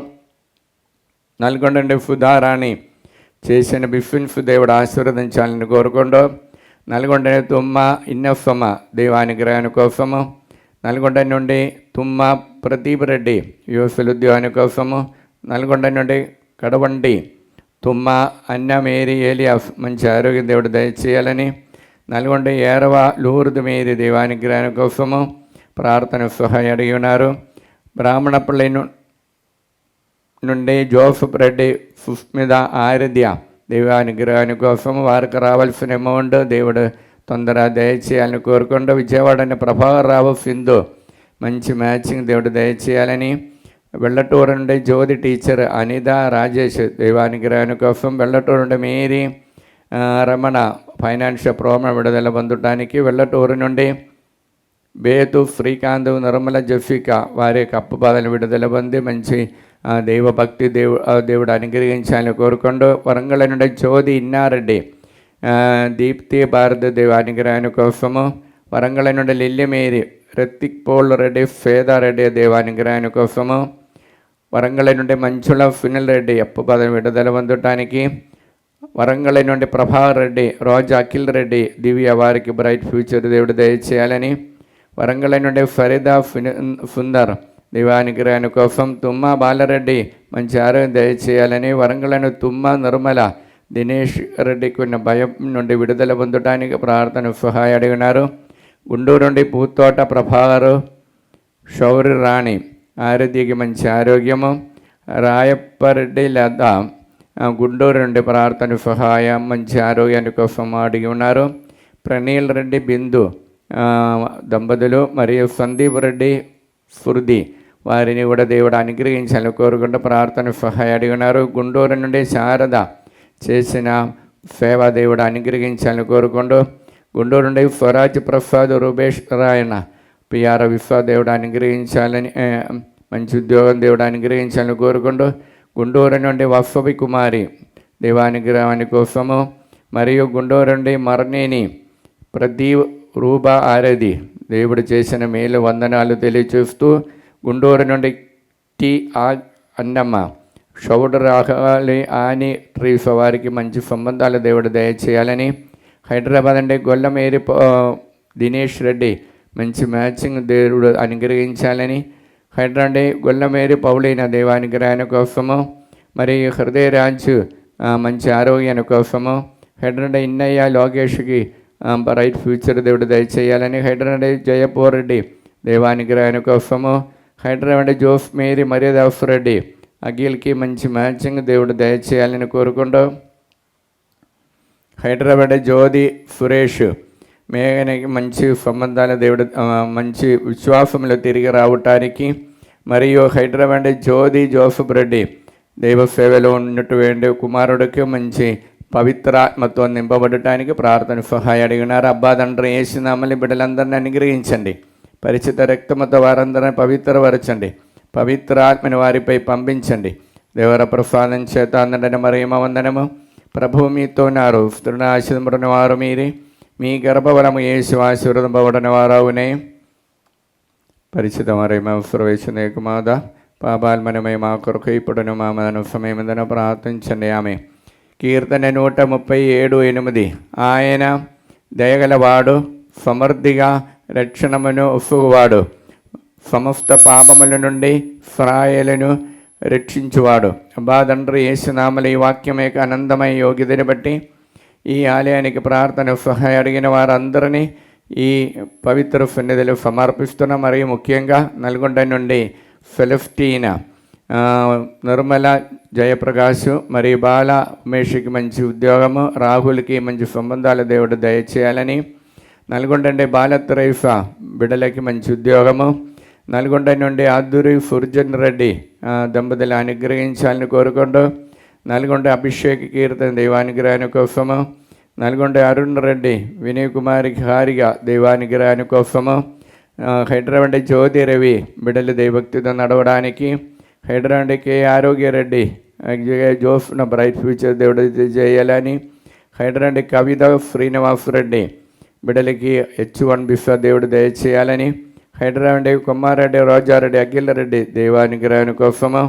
నల్గొండ నుండి సుధారాణి చేసిన బిఫిన్స్ దేవుడు ఆశీర్వదించాలని కోరుకుంటూ, నల్గొండ తుమ్మ ఇన్నఫమ్మ దేవానుగ్రహాన్ని కోసము, నల్గొండ నుండి తుమ్మ ప్రదీప్ రెడ్డి యువసుల ఉద్యోగాని కోసము, నల్గొండ నుండి కడవండి తుమ్మ అన్న మేరీ ఏలియాస్ మంచి ఆరోగ్యం దేవుడు దయచేయాలని, నల్గొండ ఏరవ లూర్దు మేరీ దేవానుగ్రహాని కోసము ప్రార్థన సహాయ అడిగి ఉన్నారు. బ్రాహ్మణపల్లి నుండి జోసఫ్ రెడ్డి సుస్మిత ఆరాధ్య దేవానుగ్రహాని కోసం వారికి రావాల్సిన అమౌంట్ దేవుడు తొందర దయచేయాలని కోరుకుంటూ విజయవాడని ప్రభాకరరావు సింధు మంచి మ్యాచింగ్ దేవుడు దయచేయాలని, వెల్లటూరు నుండి జ్యోతి టీచర్ అనిత రాజేష్ దైవానుగ్రహం కోసం, వెల్లటూరు నుండి మేరీ రమణ ఫైనాన్షియల్ ప్రాబ్లం విడుదల పొందటానికి, వెల్లటూరు నుండి బేతు శ్రీకాంత్ నిర్మల జఫికా వారి యొక్క అప్పు బాధలు విడుదల పొంది మంచి దైవభక్తి దేవుడు అనుగ్రహించాలని కోరుకుంటూ, వరంగల్ నుండి జ్యోతి ఇన్నారెడ్డి దీప్తి భారత దేవానుగ్రహాన్ని కోసము, వరంగల్ నుండి Lily Mary Ritik Paul Reddy ఫేదారెడ్డి దేవానుగ్రహాన్ని కోసము, వరంగల్ నుండి మంచుల సునీల్ రెడ్డి అప్పు పదవి విడుదల పొందటానికి, వరంగల్ నుండి ప్రభాకర్ రెడ్డి రోజా అఖిల్ రెడ్డి దివ్య వారికి బ్రైట్ ఫ్యూచర్ దేవుడు దయచేయాలని, వరంగల్ నుండి ఫరీదా సుందర్ దేవానుగ్రహాన్ని కోసం, తుమ్మ బాలరెడ్డి మంచి ఆరోగ్యం దయచేయాలని, వరంగల్ తుమ్మ నిర్మల దినేష్ రెడ్డికి ఉన్న భయం నుండి విడుదల పొందటానికి ప్రార్థన సహాయం అడిగినారు. గుంటూరు నుండి పూతోట ప్రభాకర్ శౌరి రాణి ఆరోగ్యకి మంచి ఆరోగ్యము, రాయప్పరెడ్డి లత గుంటూరు నుండి ప్రార్థన సహాయం మంచి ఆరోగ్యాన్ని కోసం అడిగి ఉన్నారు. ప్రణీల్ రెడ్డి బిందు దంపతులు మరియు సందీప్ రెడ్డి స్ఫూర్తి వారిని కూడా దేవుడు అనుగ్రహించాలని కోరుకుంటూ ప్రార్థన సహాయం అడిగి ఉన్నారు. గుంటూరు నుండి శారద చేసిన సేవ దేవుడు అనుగ్రహించాలని కోరుకుంటూ, గుంటూరు నుండి స్వరాజ్ ప్రసాద్ రూపేష్ రాయణ పిఆర్ విశ్వ దేవుడు అనుగ్రహించాలని మంచి ఉద్యోగం దేవుడు అనుగ్రహించాలని కోరుకుంటూ, గుంటూరు నుండి వసవి కుమారి దేవానుగ్రహాన్ని కోసము, మరియు గుంటూరు నుండి మరణిని ప్రదీప్ రూబా ఆరది దేవుడు చేసిన మేలు వందనాలు తెలియచేస్తూ, గుంటూరు నుండి టి అన్నమ్మ షౌడర్ రాగాలి ఆని ట్రీఫ్ వారికి మంచి సంబంధాలు దేవుడు దయచేయాలని, హైదరాబాద్ అంటే గొల్లమేరి దినేష్ రెడ్డి మంచి మ్యాచింగ్ దేవుడు అనుగ్రహించాలని, హైదరాబాద్ గొల్లమేరి పౌలైన దేవానుగ్రహాన్ని కోసము, మరియు హృదయరాజు మంచి ఆరోగ్యాన్ని కోసము, హైదరాబాద్ ఇన్నయ్య లోకేష్కి రైట్ ఫ్యూచర్ దేవుడు దయచేయాలని, హైదరాబాద్ జయపూర్ రెడ్డి దేవానుగ్రహాన్ని కోసము, హైదరాబాద్ జోఫ్ మేరీ మర్యాదాస్ రెడ్డి అఖిల్కి మంచి మ్యాచింగ్ దేవుడు దయచేయాలని కోరుకుంటూ, హైదరాబాద్ జ్యోతి సురేష్ మేఘనకి మంచి సంబంధాలు దేవుడు మంచి విశ్వాసంలో తిరిగి రావటానికి, మరియు హైదరాబాద్ జ్యోతి జోసఫ్ రెడ్డి దైవ సేవలో ఉన్నటువంటి కుమారుడికి మంచి పవిత్రాత్మతో నింపబడటానికి ప్రార్థన సహాయం అడిగినారు. అబ్బా తండ్రి యేసునామములో బిడ్డలందరినీ అనుగ్రహించండి, పరిచిత రక్తముతో వారందరినీ పవిత్రపరచండి, పవిత్రాత్మని వారిపై పంపించండి. దేవర ప్రసాదం చేత అందడని మరియమ్మ వందనము. ప్రభువు మీతో ఉన్నారు, స్త్రీని ఆశీర్వదింపబడిన వారు మీరే, మీ గర్భఫలము యేసు ఆశీర్వదింపబడిన వారవునే. పరిచిత మరియమ్మ సర్వేశ్వరుని మాత పాపాల్మనమై మా కొరకు ఇప్పుడును మా మరణ సమయమున ప్రార్థించండి. ఆమె కీర్తన 137:8 ఆయన దయగలవాడు, సమృద్ధిగా రక్షణమును ఒప్పువాడు, సమస్త పాపముల నుండి ఇశ్రాయేలును రక్షించువాడు. అబ్బా తండ్రి యేసునామములో ఈ వాక్యం యొక్క ఆనందమయ యోగ్యతని బట్టి ఈ ఆలయానికి ప్రార్థన సహాయం అడిగిన వారందరినీ ఈ పవిత్ర సన్నిధిలో సమర్పిస్తున్న, మరియు ముఖ్యంగా నల్గొండ నుండి ఫెలిస్టీనా నిర్మల జయప్రకాష్ మరియు బాల ఉమేష్కి మంచి ఉద్యోగము, రాహుల్కి మంచి సంబంధాలు దేవుడు దయచేయాలని, నల్గొండ నుండి బాలత్రైఫా బిడ్డలకి మంచి ఉద్యోగము, నల్గొండ నుండి ఆదురి సుర్జన్ రెడ్డి దంపతులు అనుగ్రహించాలని కోరుకుంటూ, నల్గొండ అభిషేక్ కీర్తన దైవానుగ్రహాన్ని కోసము, నల్గొండ అరుణ్ రెడ్డి వినయ్ కుమారి హారిగా దైవానుగ్రహాన్ని కోసము, హైదరాబాద్ జ్యోతి రవి బిడ్డలు దైవభక్తితో నడవడానికి, హైదరాబాద్ కే ఆరోగ్య రెడ్డి జోఫ్న బ్రైట్ ఫ్యూచర్ దేవుడు చేయాలని, హైదరాబాద్ కవిత శ్రీనివాస్ రెడ్డి బిడ్డలకి H1 బిఫా దేవుడు దయచేయాలని, హైదరాబాద్ కుమారెడ్డి రోజారెడ్డి అఖిల్ రెడ్డి దైవానుగ్రహాన్ని కోసము,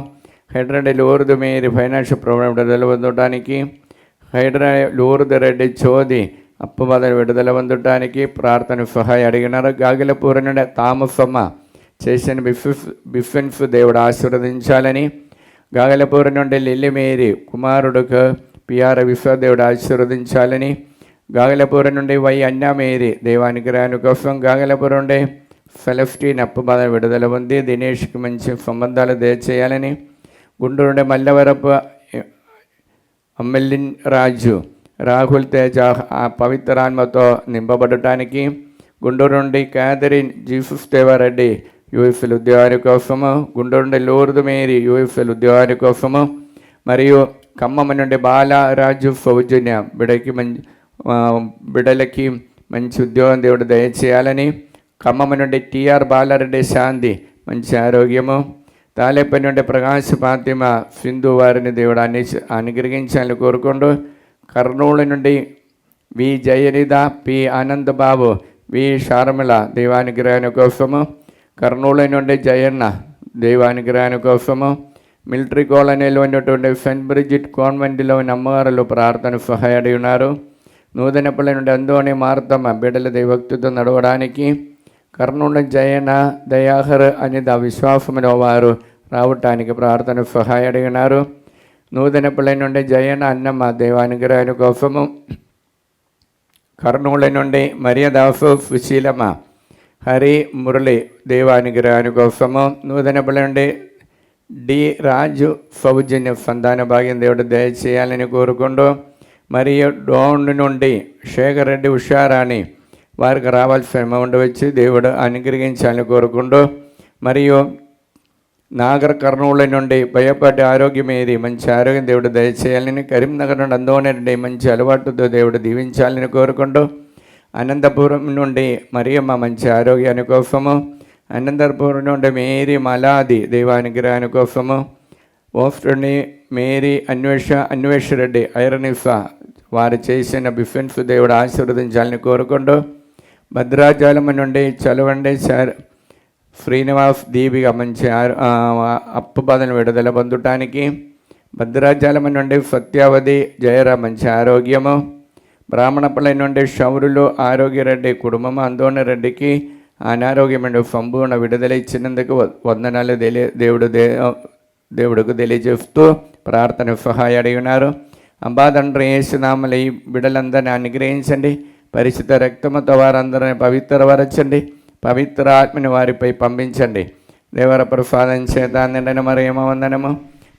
హైదరాబాద్ లూర్దు మేరీ ఫైనాన్షియల్ ప్రాబ్లం విడుదల పొందడానికి, హైదరాబాద్ లూర్దు రెడ్డి చోది అప్పు బాధలు విడుదల పొందడానికి ప్రార్థన సహాయం అడిగినారు. గాగిలపూర్ నుండి తామసమ్మ చేసిన బిఫెన్స్ దేవుడు ఆశీర్వదించాలని, గాగిలపూర్ నుండి లిల్లి మేరీ కుమారుడుకు పిఆర్ విశ్వ దేవుడు ఆశీర్వదించాలని, గాగిలపూర్ నుండి వై అన్నా మేరీ దైవానుగ్రహాన్ని కోసం, గాగిలపూర్ నుండి ఫెలిస్టీన్ అప్పు బాధ విడుదల పొంది దినేష్కి మంచి సంబంధాలు దయచేయాలని, గుంటూరు నుండి మల్లవరపు అమ్మెల్లిన్ రాజు రాహుల్ తేజ ఆ పవిత్రాత్మతో నింపబడటానికి, గుంటూరు నుండి క్యాథరిన్ జీసస్ దేవారెడ్డి యూఎఫ్ఎల్ ఉద్యోగాల కోసము, గుంటూరు నుండి లూర్దు మేరీ యూఎఫ్ఎల్ ఉద్యోగాల కోసము, మరియు ఖమ్మం నుండి బాలరాజు సౌజన్య బిడలకి మంచి ఉద్యోగం దేవుడు దయచేయాలని, ఖమ్మం నుండి టిఆర్ బాలారెడ్డి శాంతి మంచి ఆరోగ్యము, తాలేపల్లి నుండి ప్రకాశ్ ఫాతిమ సింధు వారిని దేవుడు అనుగ్రహించాలని కోరుకుంటూ, కర్నూలు నుండి వి జయనిధ, పి ఆనందబాబు, వి షార్మిల దైవానుగ్రహాన్ని కోసము, కర్నూలు నుండి జయన్న దైవానుగ్రహాన్ని కోసము, మిలిటరీ కాలనీలో ఉన్నటువంటి సెయింట్ బ్రిజిట్ కాన్వెంట్లో ఉన్న అమ్మగారులు ప్రార్థన సహాయడి ఉన్నారు. నూతనపల్లి నుండి అందోని మార్తమ్మ బిడ్డల దైవక్తితో నడవడానికి, కర్నూలు జయన దయాహర్ అనిత విశ్వాసములో వారు రావటానికి ప్రార్థన సహాయడి ఉన్నారు. నూతనపల్లి నుండి జయన అన్నమ్మ దైవానుగ్రహాన్ని కోసము, కర్నూలు నుండి మరియదాసు సుశీలమ్మ హరి మురళి దైవానుగ్రహాన్ని కోసము, నూతనపల్లి నుండి డి రాజు సౌజన్య సంతాన భాగ్యం దేవుడు దయచేయాలని కోరుకుంటూ, మరియు డోన్ నుండి శేఖర్ రెడ్డి ఉషారాణి వారికి రావాల్సిన అమౌంట్ వచ్చి దేవుడు అనుగ్రహించాలని కోరుకుంటూ, మరియు నాగర్ కర్నూలు నుండి భయపడి ఆరోగ్యమేది మంచి ఆరోగ్యం దేవుడు దయచేయాలని, కరీంనగర్ నుండి అందోనరెడ్డి మంచి అలవాటుతో దేవుడు దీవించాలని కోరుకుంటూ, అనంతపురం నుండి మరియమ్మ మంచి ఆరోగ్యాని కోసము, అనంతపురం నుండి మేరీ మలాది దైవానుగ్రహాని కోసము, ఓఫ్టుని మేరీ అన్వేషరెడ్డి ఐరనిఫా వారు చేసిన బిఫెన్స్ దేవుడు ఆశీర్వదించాలని కోరుకుంటూ, భద్రాచలం నుండి చలవండి శ్రీనివాస్ దీపిక మంచి అప్పు బాధను విడుదల పొందటానికి, భద్రాచలం నుండి సత్యావతి జయరా మంచి ఆరోగ్యము, బ్రాహ్మణపల్లి నుండి శౌరులు ఆరోగ్యరెడ్డి కుటుంబం అందోనరెడ్డికి అనారోగ్యమైన సంపూర్ణ విడుదల ఇచ్చినందుకు వందనాలు దేవుడికి తెలియజేస్తూ ప్రార్థన సహాయ అడిగినారు. అబ్బా తండ్రి యేసునామములో ఈ బిడ్డలందరినీ అనుగ్రహించండి, పరిశుద్ధ రక్తముతో వారందరిని పవిత్రపరచండి, పవిత్ర ఆత్మని వారిపై పంపించండి. దేవర ప్రసాదం చేత నిండిన మరియమ్మ వందనము.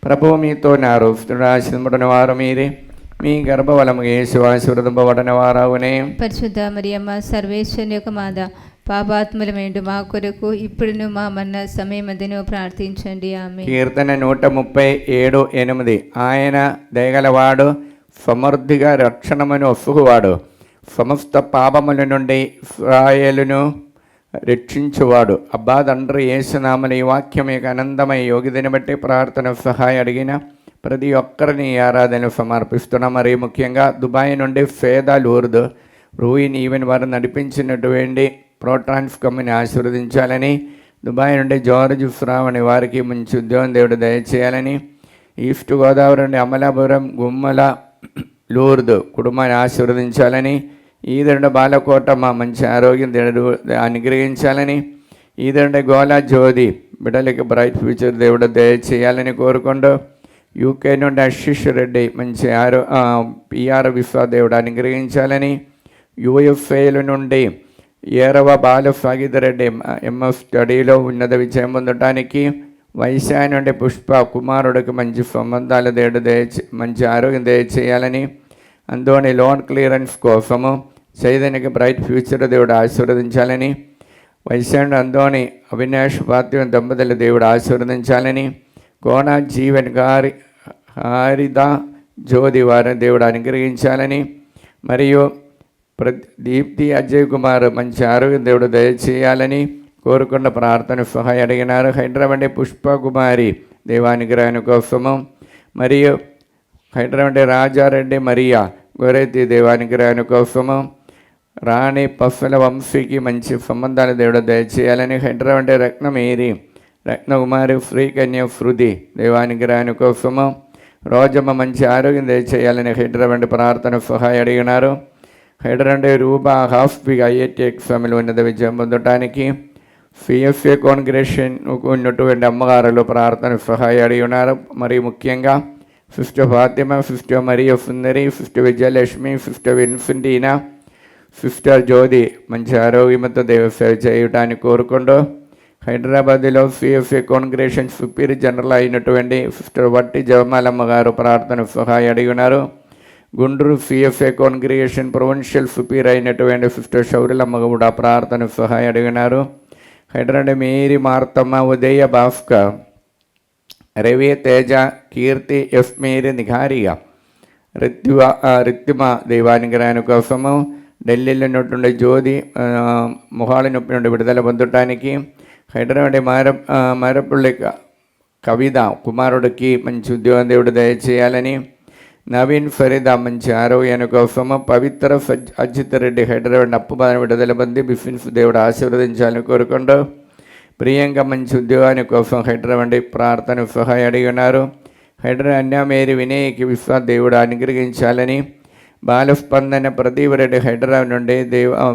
ప్రభువు మీతో నారు ఆశీర్వదింపబడిన వారు మీరే, మీ గర్భఫలము యేసు ఆశీర్వదింపబడిన వారవునే. పరిశుద్ధ మరియమ్మ సర్వేశ్వరుని యొక్క మాత, పాపాత్ములమేంటి మా కొరకు ఇప్పుడును మా మరణ సమయమధ్యను ప్రార్థించండి. ఆమె. కీర్తన 137:8. ఆయన దయగలవాడు, సమృద్ధిగా రక్షణమును ఒప్పుకువాడు, సమస్త పాపముల నుండి ఇశ్రాయేలును రక్షించువాడు. అబ్బా తండ్రి యేసునామములో ఈ వాక్యం యొక్క అనంతమై యోగిదని బట్టి ప్రార్థన సహాయం అడిగిన ప్రతి ఒక్కరిని ఆరాధన సమర్పిస్తున్నాం. మరి ముఖ్యంగా దుబాయ్ నుండి ఫేదా లూర్దు రూయిన్ ఈవెన్ వారు నడిపించినటువంటి ప్రోటాన్స్ కమ్మిని ఆశీర్వదించాలని, దుబాయ్ నుండి జార్జ్ శ్రావణి వారికి మంచి ఉద్యోగం దేవుడు దయచేయాలని, ఈస్ట్ గోదావరి నుండి అమలాపురం గుమ్మల లూర్దు కుటుంబాన్ని ఆశీర్వదించాలని, ఈదరుండ బాలకోటమ్మ మంచి ఆరోగ్యం దేవుడు అనుగ్రహించాలని, ఈదరుండ గోలా జ్యోతి బిడ్డలకి బ్రైట్ ఫ్యూచర్ దేవుడు దయచేయాలని కోరుకుంటూ, యూకే నుండి ఆశిష్ రెడ్డి మంచి పిఆర్ విశ్వ దేవుడు అనుగ్రహించాలని, యూఎఫ్ఏల నుండి ఏరవ బాల సాగిదరెడ్డి ఎంఎఫ్ స్టడీలో ఉన్నత విజయం పొందటానికి, వైశాఖ నుండి పుష్ప కుమారుడికి మంచి సంబంధాలు దేవుడు మంచి ఆరోగ్యం దయచేయాలని, అందులోని లోన్ క్లియరెన్స్ కోసము చైతన్యకి బ్రైట్ ఫ్యూచర్ దేవుడు ఆశీర్వదించాలని, వైశాఖ అందులోని అవినాష్ పాత్ర దంపతులు దేవుడు ఆశీర్వదించాలని, కోన జీవన్ గారి హారిద జ్యోతి వారిని దేవుడు అనుగ్రహించాలని, మరియు దీప్తి అజయ్ కుమార్ మంచి ఆరోగ్యం దేవుడు దయచేయాలని కోరుకున్న ప్రార్థన సహాయం అడిగినారు. హైదరాబాద్ పుష్పకుమారి దేవానుగ్రహాన్ని కోసము, మరియు హైదరాబాద్ రాజారెడ్డి మరియా గోరెత్తి దేవానుగ్రహాన్ని కోసము, రాణి పఫ్ఫల వంశీకి మంచి సంబంధాలు దేవుడు దయచేయాలని, హైదరాబాద్ రత్నమేరి రత్నకుమారి శ్రీకన్య శృతి దేవానుగ్రహాన్ని కోసము, రోజమ్మ మంచి ఆరోగ్యం దయచేయాలని హైదరాబాద్ ప్రార్థన సహాయం అడిగినారు. హైదరాబాద్ రూబా హాఫ్బిగ్ ఐఐటి ఎగ్జామ్లో ఉన్నత విజయం పొందటానికి, సిఎఫ్ఏ కాంగ్రెషన్ ఉన్నటువంటి అమ్మగారులు ప్రార్థన సహాయం అడిగి ఉన్నారు. మరి ముఖ్యంగా సిస్టర్ ఫాతిమా, సిస్టర్ మరియ సుందరి, సిస్టర్ విజయలక్ష్మి, సిస్టర్ విన్సెంటీనా, సిస్టర్ జ్యోతి మంచి ఆరోగ్యంతో దేవసేవ చేయటానికి కోరుకుంటూ, హైదరాబాద్లో సిఎఫ్ఏ కాంగ్రెషన్ సుపీరియర్ జనరల్ అయినటువంటి సిస్టర్ వట్టి జవమాలమ్మ గారు ప్రార్థన సహాయం అడిగి ఉన్నారు. గుంటూరు సిఎఫ్ఏ కాంగ్రిగేషన్ ప్రొవిన్షియల్ సుపీర్ అయినటువంటి సిస్టర్ శౌర్యలమ్మ కూడా ప్రార్థన సహాయం అడిగినారు. హైదరాబాద్ మేరీ మార్తమ్మ, ఉదయ భాస్కర్, రవి తేజ, కీర్తి, ఎఫ్ మేరీ నిఘారియ, రిత్తిమ దైవానుగ్రహాన్ని కోసము, ఢిల్లీలో ఉన్నటువంటి జ్యోతి మొహాల నొప్పి నుండి విడుదల పొందటానికి, హైదరాబాద్ మారపల్లి కవిత కుమారుడికి మంచి ఉద్యోగం దేవుడు దయచేయాలని, నవీన్ ఫరీదా మంచి ఆరోగ్యాన్ని కోసము, పవిత్ర అజిత్ రెడ్డి హైదరాబాద్ అప్పు బాధ విడుదల పొంది బిఫిన్స్ దేవుడు ఆశీర్వదించాలని కోరుకుంటూ, ప్రియాంక మంచి ఉద్యోగాన్ని కోసం హైదరాబాద్ ప్రార్థన సహాయం అడిగి ఉన్నారు. హైదరాబాద్ అన్యామేరి వినయ్కి విశ్వాస దేవుడు అనుగ్రహించాలని, బాలస్పందన ప్రదీప్ రెడ్డి హైదరాబాద్ నుండి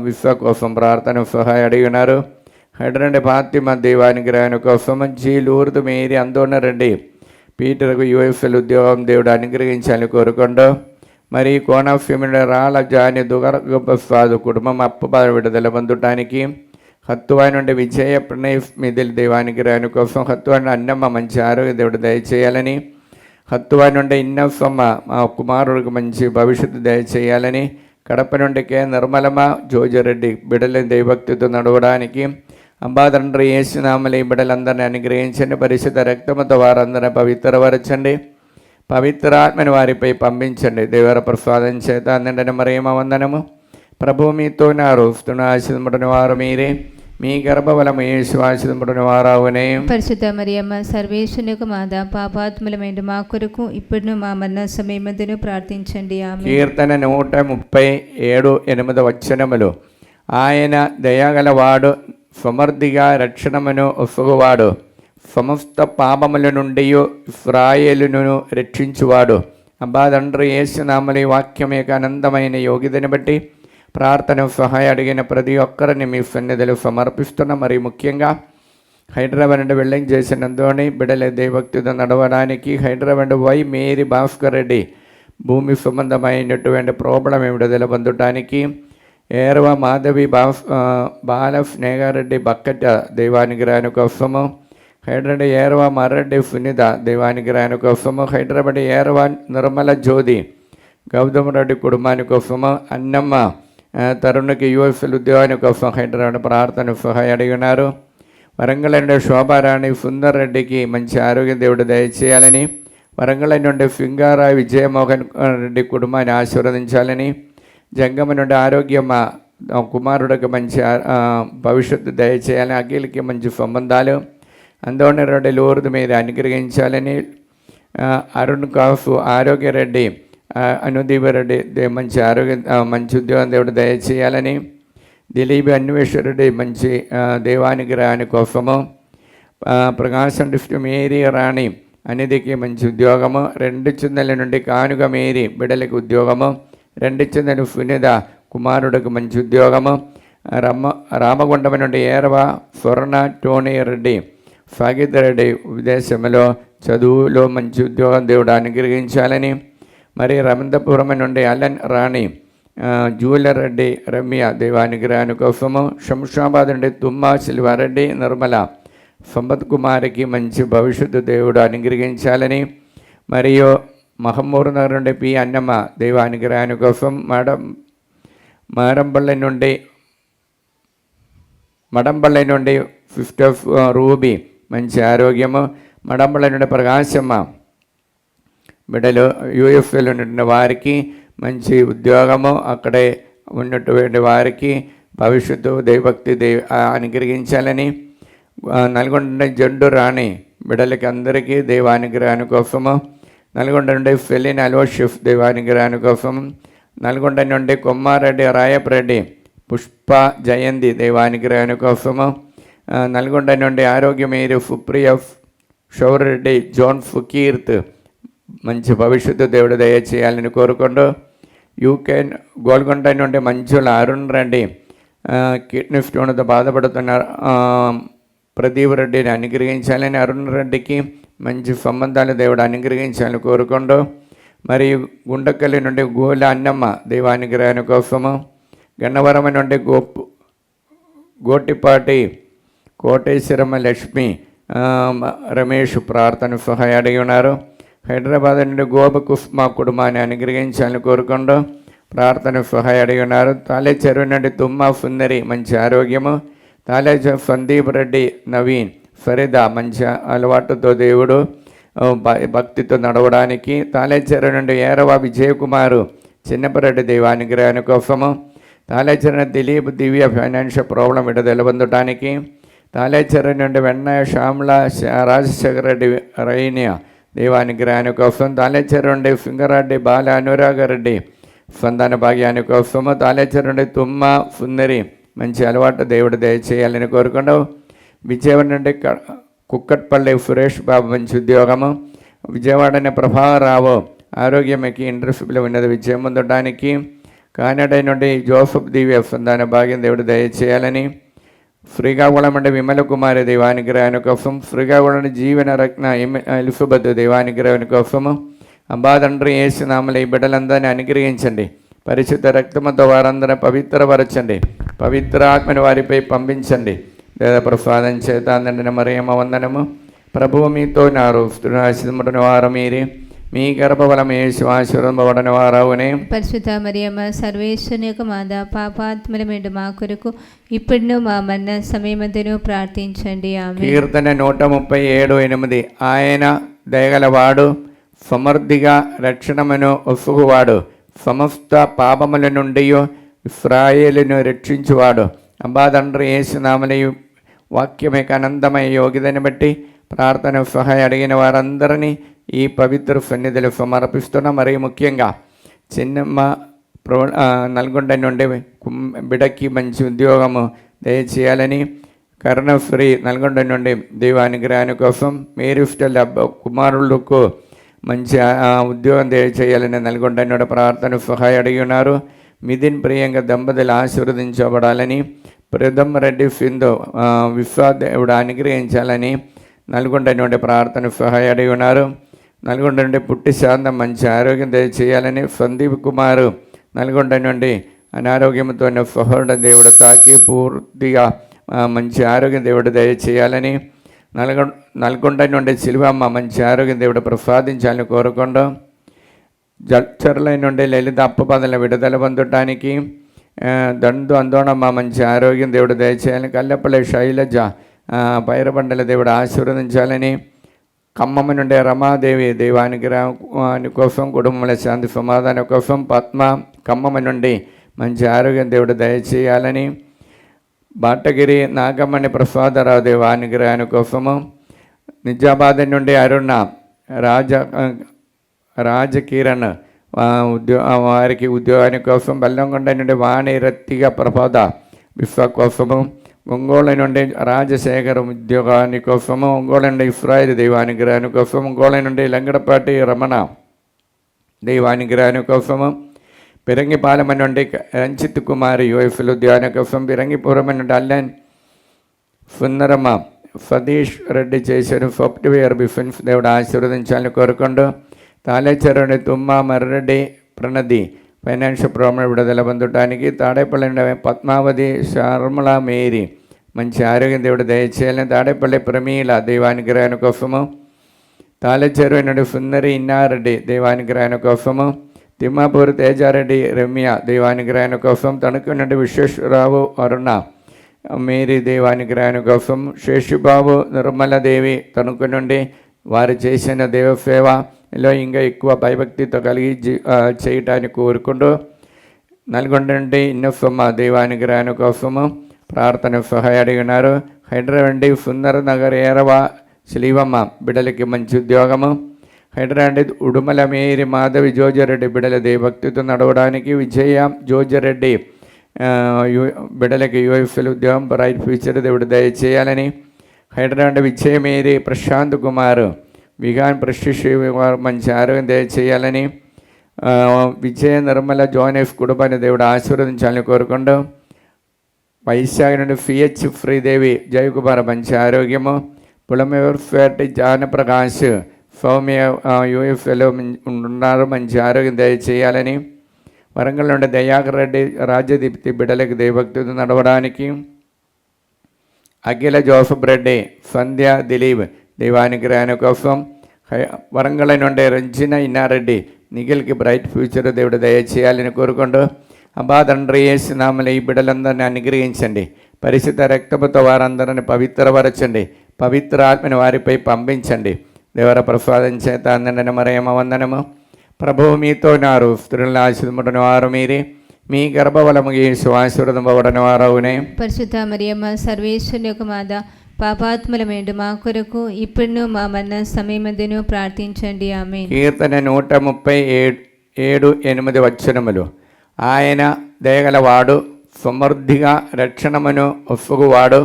విశ్వ కోసం ప్రార్థన సహాయం అడిగి ఉన్నారు. హైదరాబాద్ ఫాతిమా దేవానుగ్రహాన్ని కోసం, జీ లూర్దు మేరీ అందోన రెడ్డి పీటర్కు యూఎఫ్ఎల్ ఉద్యోగం దేవుడు అనుగ్రహించాలని కోరుకుంటూ, మరి కోనఫ్యూమిడ రాళ్ళ జాని దుగరగొప్పస్వాదు కుటుంబం అప్పు బాధ విడుదల పొందటానికి, హత్తువాయి నుండి విజయ ప్రణయ్ మిదిలి దేవానుగ్రహాన్ని కోసం, హత్తువాయి నుండి అన్నమ్మ మంచి ఆరోగ్య దేవుడు దయచేయాలని, హత్తువాయి నుండి ఇన్నఫమ్మ మా కుమారుడికి మంచి భవిష్యత్తు దయచేయాలని, కడప నుండి కే నిర్మలమ్మ, జోజరెడ్డి బిడ్డలని దైవభక్తితో నడవడానికి, అంబాతండ్రి యేసునామలి బిడ్డలందరినీ అనుగ్రహించండి. పరిశుద్ధ రక్తముతో వారందరినీ పవిత్రపరచండి. పవిత్రాత్మని వారిపై పంపించండి. దేవర ప్రసాదం చేత నిండిన మరియమ్మ వందనము. ప్రభువు మీతో ఆరోస్తున్న ఆశీర్వదింపబడిన వారు మీరే, మీ గర్భఫలము యేసు ఆశీర్వదింపబడిన వారవునే. పరిశుద్ధ మరియమ్మ సర్వేశ్వరునికి మాత, పాపాత్ములమైన మా కొరకు ఇప్పుడు మా మరణ సమయమందును ప్రార్థించండి. ఆమేన్. కీర్తన 137:8 వచనములు. ఆయన దయగలవాడు, సమృద్ధిగా రక్షణమును ఒసగువాడు, సమస్త పాపముల నుండి ఇశ్రాయేలును రక్షించువాడు. అబ్బా తండ్రి యేసునామలి వాక్యం యొక్క అనంతమైన యోగ్యతను బట్టి ప్రార్థన సహాయం అడిగిన ప్రతి ఒక్కరిని మీ సన్నిధిలో సమర్పిస్తున్న, మరి ముఖ్యంగా హైదరాబాద్ నుండి వెల్లింగ్ చేసినందుని బిడ్డల దేవభక్తితో నడవడానికి, హైదరాబాద్ వై మేరీ భాస్కర్ రెడ్డి భూమి సంబంధమైనటువంటి ప్రాబ్లం విడుదల పొందటానికి, ఏరవ మాధవి బాల స్నేహారెడ్డి బక్కట దైవానుగ్రహాన్ని కోసము, హైదరాబాద్ ఏరవ మర్రెడ్డి సునీత దైవానుగ్రహాన్ని కోసము, హైదరాబాద్ ఏరవ నిర్మల జ్యోతి గౌతమ్ రెడ్డి కుటుంబాని కోసము, అన్నమ్మ తరుణ్కి యూఎఫ్ఎల్ ఉద్యోగాని కోసం హైదరాబాద్ ప్రార్థన సహాయం అడిగినారు. వరంగల్ నుండి శోభారాణి సుందర్ రెడ్డికి మంచి ఆరోగ్య దేవుడు దయచేయాలని, వరంగల్ నుండి సింగారాయ్ విజయమోహన్ రెడ్డి కుటుంబాన్ని ఆశీర్వదించాలని, జంగమ నుండి ఆరోగ్యమ్మ కుమారుడికి మంచి భవిష్యత్తు దయచేయాలని, అఖిల్కి మంచి సంబంధాలు, అందోని రెడ్డి లూర్దు మీద అనుగ్రహించాలని, అరుణ్ కాఫ్ ఆరోగ్యరెడ్డి అనుదీపరెడ్డి మంచి మంచి ఉద్యోగం దేవుడు దయచేయాలని, దిలీప్ అన్వేషరెడ్డి మంచి దేవానుగ్రహాని కోసము, ప్రకాశం డిస్ట్రిక్ట్ మేరీ రాణి అనిధికి మంచి ఉద్యోగము, 2 చిందల నుండి కానుక మేరీ బిడ్డలకి ఉద్యోగము, 2 చిందల సునీత కుమారుడికి మంచి ఉద్యోగము, రామగుండం నుండి ఏరవ స్వర్ణ టోనీ రెడ్డి సాగిత్ రెడ్డి విదేశంలో చదువులో మంచి ఉద్యోగం దేవుడు అనుగ్రహించాలని, మరి రమంతపురం నుండి అలన్ రాణి జూలర్ రెడ్డి రమ్య దేవానుగ్రహాని కోసము, శంషాబాద్ నుండి తుమ్మా శిల్వారెడ్డి నిర్మల సంపత్ కుమారికి మంచి భవిష్యత్తు దేవుడు అనుగ్రహించాలని, మరియు మహమ్మూరు నగర్ నుండి పి అన్నమ్మ దేవానుగ్రహాని కోసం, మడంపల్లి నుండి 50 రూబీ మంచి ఆరోగ్యము, మడంపల్లి నుండి ప్రకాశమ్మ బిడ్డలు యూఎఫ్ఎల్ ఉన్నటువంటి వారికి మంచి ఉద్యోగము, అక్కడే ఉన్నటువంటి వారికి భవిష్యత్తు దైవభక్తి అనుగ్రహించాలని, నల్గొండ జండు రాణి బిడ్డలకి అందరికీ దైవానుగ్రహాని కోసము, నల్గొండ నుండి ఫెలిన్ అలోషిఫ్ దైవానుగ్రహాని కోసము, నల్గొండ నుండి కొమ్మారెడ్డి రాయపరెడ్డి పుష్ప జయంతి దైవానుగ్రహాని కోసము, నల్గొండ నుండి ఆరోగ్యమేరు సుప్రియ షౌరెడ్డి జోన్ ఫకీర్త్ మంచి భవిష్యత్తు దేవుడు దయచేయాలని కోరుకుంటూ, యూకే గోల్కొండ నుండి మంచుల అరుణ్ రెడ్డి కిడ్నీ స్టోన్తో బాధపడుతున్న ప్రదీప్ రెడ్డిని అనుగ్రహించాలని, అరుణ్ రెడ్డికి మంచి సంబంధాలు దేవుడు అనుగ్రహించాలని కోరుకుంటూ, మరియు గుండకల్లి నుండి గోల అన్నమ్మ దైవానుగ్రహాని కోసము, గన్నవరం నుండి గోటిపాటి కోటేశ్వరమ్మ లక్ష్మి రమేష్ ప్రార్థన సహాయం అడిగి ఉన్నారు. హైదరాబాద్ నుండి గోప కుస్మా కుటుంబాన్ని అనుగ్రహించాలని కోరుకుంటూ ప్రార్థన సహాయ అడిగి ఉన్నారు. తాలే చెరువు నుండి తుమ్మ సుందరి మంచి ఆరోగ్యము. తాలే సందీప్ రెడ్డి నవీన్ ఫరీదా మంచి అలవాటుతో దేవుడు భక్తితో నడవడానికి. తాలే చెరువు నుండి ఏరవ విజయకుమారు చిన్నపరెడ్డి దైవానుగ్రహాని కోసము. తాలేచెరువు దిలీప్ దివ్య ఫైనాన్షియల్ ప్రాబ్లం విడుదల పొందడానికి. తాలేచెరువు నుండి వెన్న శ్యామల రాజశేఖర రెడ్డి రైనియా దైవానుగ్రహాని కోసం. తాలేచెరువు నుండి సింగరెడ్డి బాల అనురాగరెడ్డి సంతాన భాగ్యాని కోసము. తాలేచెరువు నుండి తుమ్మ సుందరి మంచి అలవాటు దేవుడు దయచేయాలని కోరుకుంటావు. విజయవాడ నుండి కుక్కట్పల్లి సురేష్ బాబు మంచి ఉద్యోగము. విజయవాడని ప్రభావరావు ఆరోగ్యమకి ఇంటర్వ్యూలో ఉన్నది విజయం పొందడానికి. కాకినాడ నుండి జోసఫ్ దివ్య సంతాన భాగ్యం దేవుడు దయచేయాలని. శ్రీకాకుళం నుండి విమల కుమారి దైవానుగ్రహాని కోసం. శ్రీకాకుళం జీవన రత్న ఎలిజబెత్ దైవానుగ్రహాని కోసము. అబ్బా తండ్రి యేసునామములో ఈ బిడ్డలందరినీ అనుగ్రహించండి. పరిశుద్ధ రక్తముతో వారందరూ పవిత్రపరచండి. పవిత్ర ఆత్మని వారిపై పంపించండి. దేవ ప్రసాదం చేత అందండి మరియమ్మ వందనము. ప్రభువు మీతో నారు ఆశీర్వదింపబడిన వారు మీరే. మీ గర్భఫలము యేసు ఆశీర్వదింపబడిన వారవునే. పరిశుద్ధ మరియమ్మ సర్వేశ్వరుని యొక్క మాత పాపాత్మల మీద మా కొరకు ఇప్పుడు మా మరణ సమయమందును ప్రార్థించండి. ఆమేన్. కీర్తన 137:8. ఆయన దయగలవాడు, సమృద్ధిగా రక్షణమును ఒసుగువాడు, సమస్త పాపముల నుండి ఇశ్రాయేలును రక్షించువాడు. అబ్బా తండ్రి యేసునామములో వాక్యమే అనంతమయ యోగ్యతని బట్టి ప్రార్థన సహాయ అడిగిన వారందరినీ ఈ పవిత్ర సన్నిధిలో సమర్పిస్తున్నా. మరి ముఖ్యంగా చిన్నమ్మ నల్గొండ నుండి బిడకి మంచి ఉద్యోగము దయచేయాలని. కరుణశ్రీ నల్గొండ నుండి దైవానుగ్రహాని కోసం. మేరిస్టల్ కుమారులకు మంచి ఉద్యోగం దయచేయాలని నల్గొండ నుండి ప్రార్థన సహాయ అడిగి ఉన్నారు. మిథిన్ ప్రియంగా దంపతులు ఆశీర్వదించబడాలని. ప్రథమ్ రెడ్డి సింధు విశ్వాదేవుడు అనుగ్రహించాలని నల్గొండ నుండి ప్రార్థన సహాయ అడిగి ఉన్నారు. నల్గొండ నుండి పుట్టి శాంతం మంచి ఆరోగ్యం దయచేయాలని. సందీప్ కుమారు నల్గొండ నుండి అనారోగ్యంతో సహోదర దేవుడు తాకి పూర్తిగా మంచి ఆరోగ్యం దేవుడు దయచేయాలని. నల్గొండ నుండి సిల్వమ్మ మంచి ఆరోగ్యం దేవుడు ప్రసాదించాలని కోరుకుంటూ జడ్చర్ల నుండి లలిత అప్పపదల విడుదల పొందటానికి. దండు అందోణమ్మ మంచి ఆరోగ్యం దేవుడు దయచేయాలని. కల్లెపల్లి శైలజ పైరబండల దేవుడు ఆశీర్వదించాలని. ఖమ్మం నుండి రమాదేవి దైవానుగ్రహాని కోసం, కుటుంబంలో శాంతి సమాధానం కోసం. పద్మ ఖమ్మం నుండి మంచి ఆరోగ్యం దేవుడు దయచేయాలని. బాటగిరి నాగమణి ప్రసాదరావు దైవానుగ్రహాని కోసము. నిజామాబాద్ నుండి అరుణ రాజకిరణ్ వారికి ఉద్యోగాని కోసం. బెల్లంకొండ నుండి వాణి రత్తిగా ప్రపాద విశ్వ కోసము. ఒంగోలు నుండి రాజశేఖర ఉద్యోగాని కోసము. ఒంగోలు నుండి ఇస్రాయిల్ దైవానుగ్రహాని కోసం. ఒంగోలు నుండి లంగడపాటి రమణ దైవానుగ్రహాని కోసము. పిరంగిపాలెం నుండి రంజిత్ కుమార్ యూఎఫ్ఎల్ ఉద్యోగాని కోసం. పిరంగిపురం నుండి అల్లెన్ సుందరమ్మ సతీష్ రెడ్డి చేశారు సాఫ్ట్వేర్ బిజినెస్ దేవుడు ఆశీర్వదించాలని కోరుకుంటూ తాలేచెరువుని తుమ్మ మర్రెడ్డి ప్రణది ఫైనాన్షియల్ ప్రాబ్లం విడుదల పొందటానికి. తాడేపల్లి నుండి పద్మావతి శర్మల మేరీ మంచి ఆరోగ్యం దేవుడు దయచేయాలని. తాడేపల్లి ప్రమీల దైవానుగ్రహాని కోసము. తాలేచెరువు నుండి సుందరి ఇన్నారెడ్డి దైవానుగ్రహాని కోసము. తిమ్మాపూర్ తేజారెడ్డి రమ్య దైవానుగ్రహాని కోసం. తణుకు నుండి విశ్వేశ్వరరావు అరుణ మేరీ దైవానుగ్రహాని కోసం. శేషుబాబు నిర్మలదేవి తణుకు నుండి వారు చేసిన దేవసేవలో ఇంకా ఎక్కువ భయభక్తితో కలిగి చేయటానికి కోరుకుంటూ నల్గొండ నుండి ఇన్నసమ్మ దైవానుగ్రహాని కోసము ప్రార్థన సహాయ అడిగినారు. హైదరాబాద్ నుండి సుందర నగర్ ఏరవ శ్రీవమ్మ బిడ్డలకి మంచి ఉద్యోగము. హైదరాబాద్ ఉడుమల మేరి మాధవి జోజరెడ్డి బిడ్డల దేవభక్తితో నడవడానికి. విజయ జోజరెడ్డి బిడ్డలకి యూఎఫ్ఎల్ ఉద్యోగం బ్రైట్ ఫ్యూచర్ దేవుడు దయచేయాలని. హైదరాబాద్ విజయ మేరీ ప్రశాంత్ కుమార్ విగాన్ ప్రశిషి మంచి ఆరోగ్యం దయచేయాలని. విజయ నిర్మల జోనెఫ్ కుటుంబాన్ని దేవుడు ఆశీర్వదించాలని కోరుకుంటూ వైశాఖ నుండి పిహెచ్ శ్రీదేవి జయకుమార్ మంచి ఆరోగ్యము. పులమేటి జానప్రకాష్ సౌమ్య యూఎఫ్ఎలో ఉన్నారు మంచి ఆరోగ్యం దయచేయాలని. వరంగల్ నుండి దయాకర్ రెడ్డి రాజ్యదీప్తి బిడ్డలకి దైవభక్తితో నడవడానికి. అఖిల జోసఫ్ రెడ్డి సంధ్య దిలీప్ దైవానుగ్రహాని కోసం. వరంగల్ నుండి రంజిన ఇన్నారెడ్డి నిఖిల్కి బ్రైట్ ఫ్యూచర్ దేవుడు దయచేయాలని కోరుకుంటూ అబ్బా తండ్రి యేసునామములో ఈ బిడ్డలందరినీ అనుగ్రహించండి. పరిశుద్ధ రక్తముతో వారందరిని పవిత్రపరచండి. పవిత్ర ఆత్మని వారిపై పంపించండి. దేవర ప్రసాదం చేత అందరిని మరేమ వందనము. ప్రభువు మీతో నారు, స్త్రీలను ఆశీర్వదింపబడిన వారు మీరే, మీ గర్భఫలము యేసు ఆశీర్వదింపబడిన వారవునే. పరిశుద్ధ మరియమ్మ సర్వేశ్వరుని యొక్క మాత, పాపాత్ములమేండు మా కొరకు ఇప్పుడును మా మరణ సమయమందును ప్రార్థించండి. ఆమేన్. కీర్తన 137:8 వచనములు. ఆయన దయగలవాడు, సమృద్ధిగా రక్షణమును ఒప్పుగువాడు,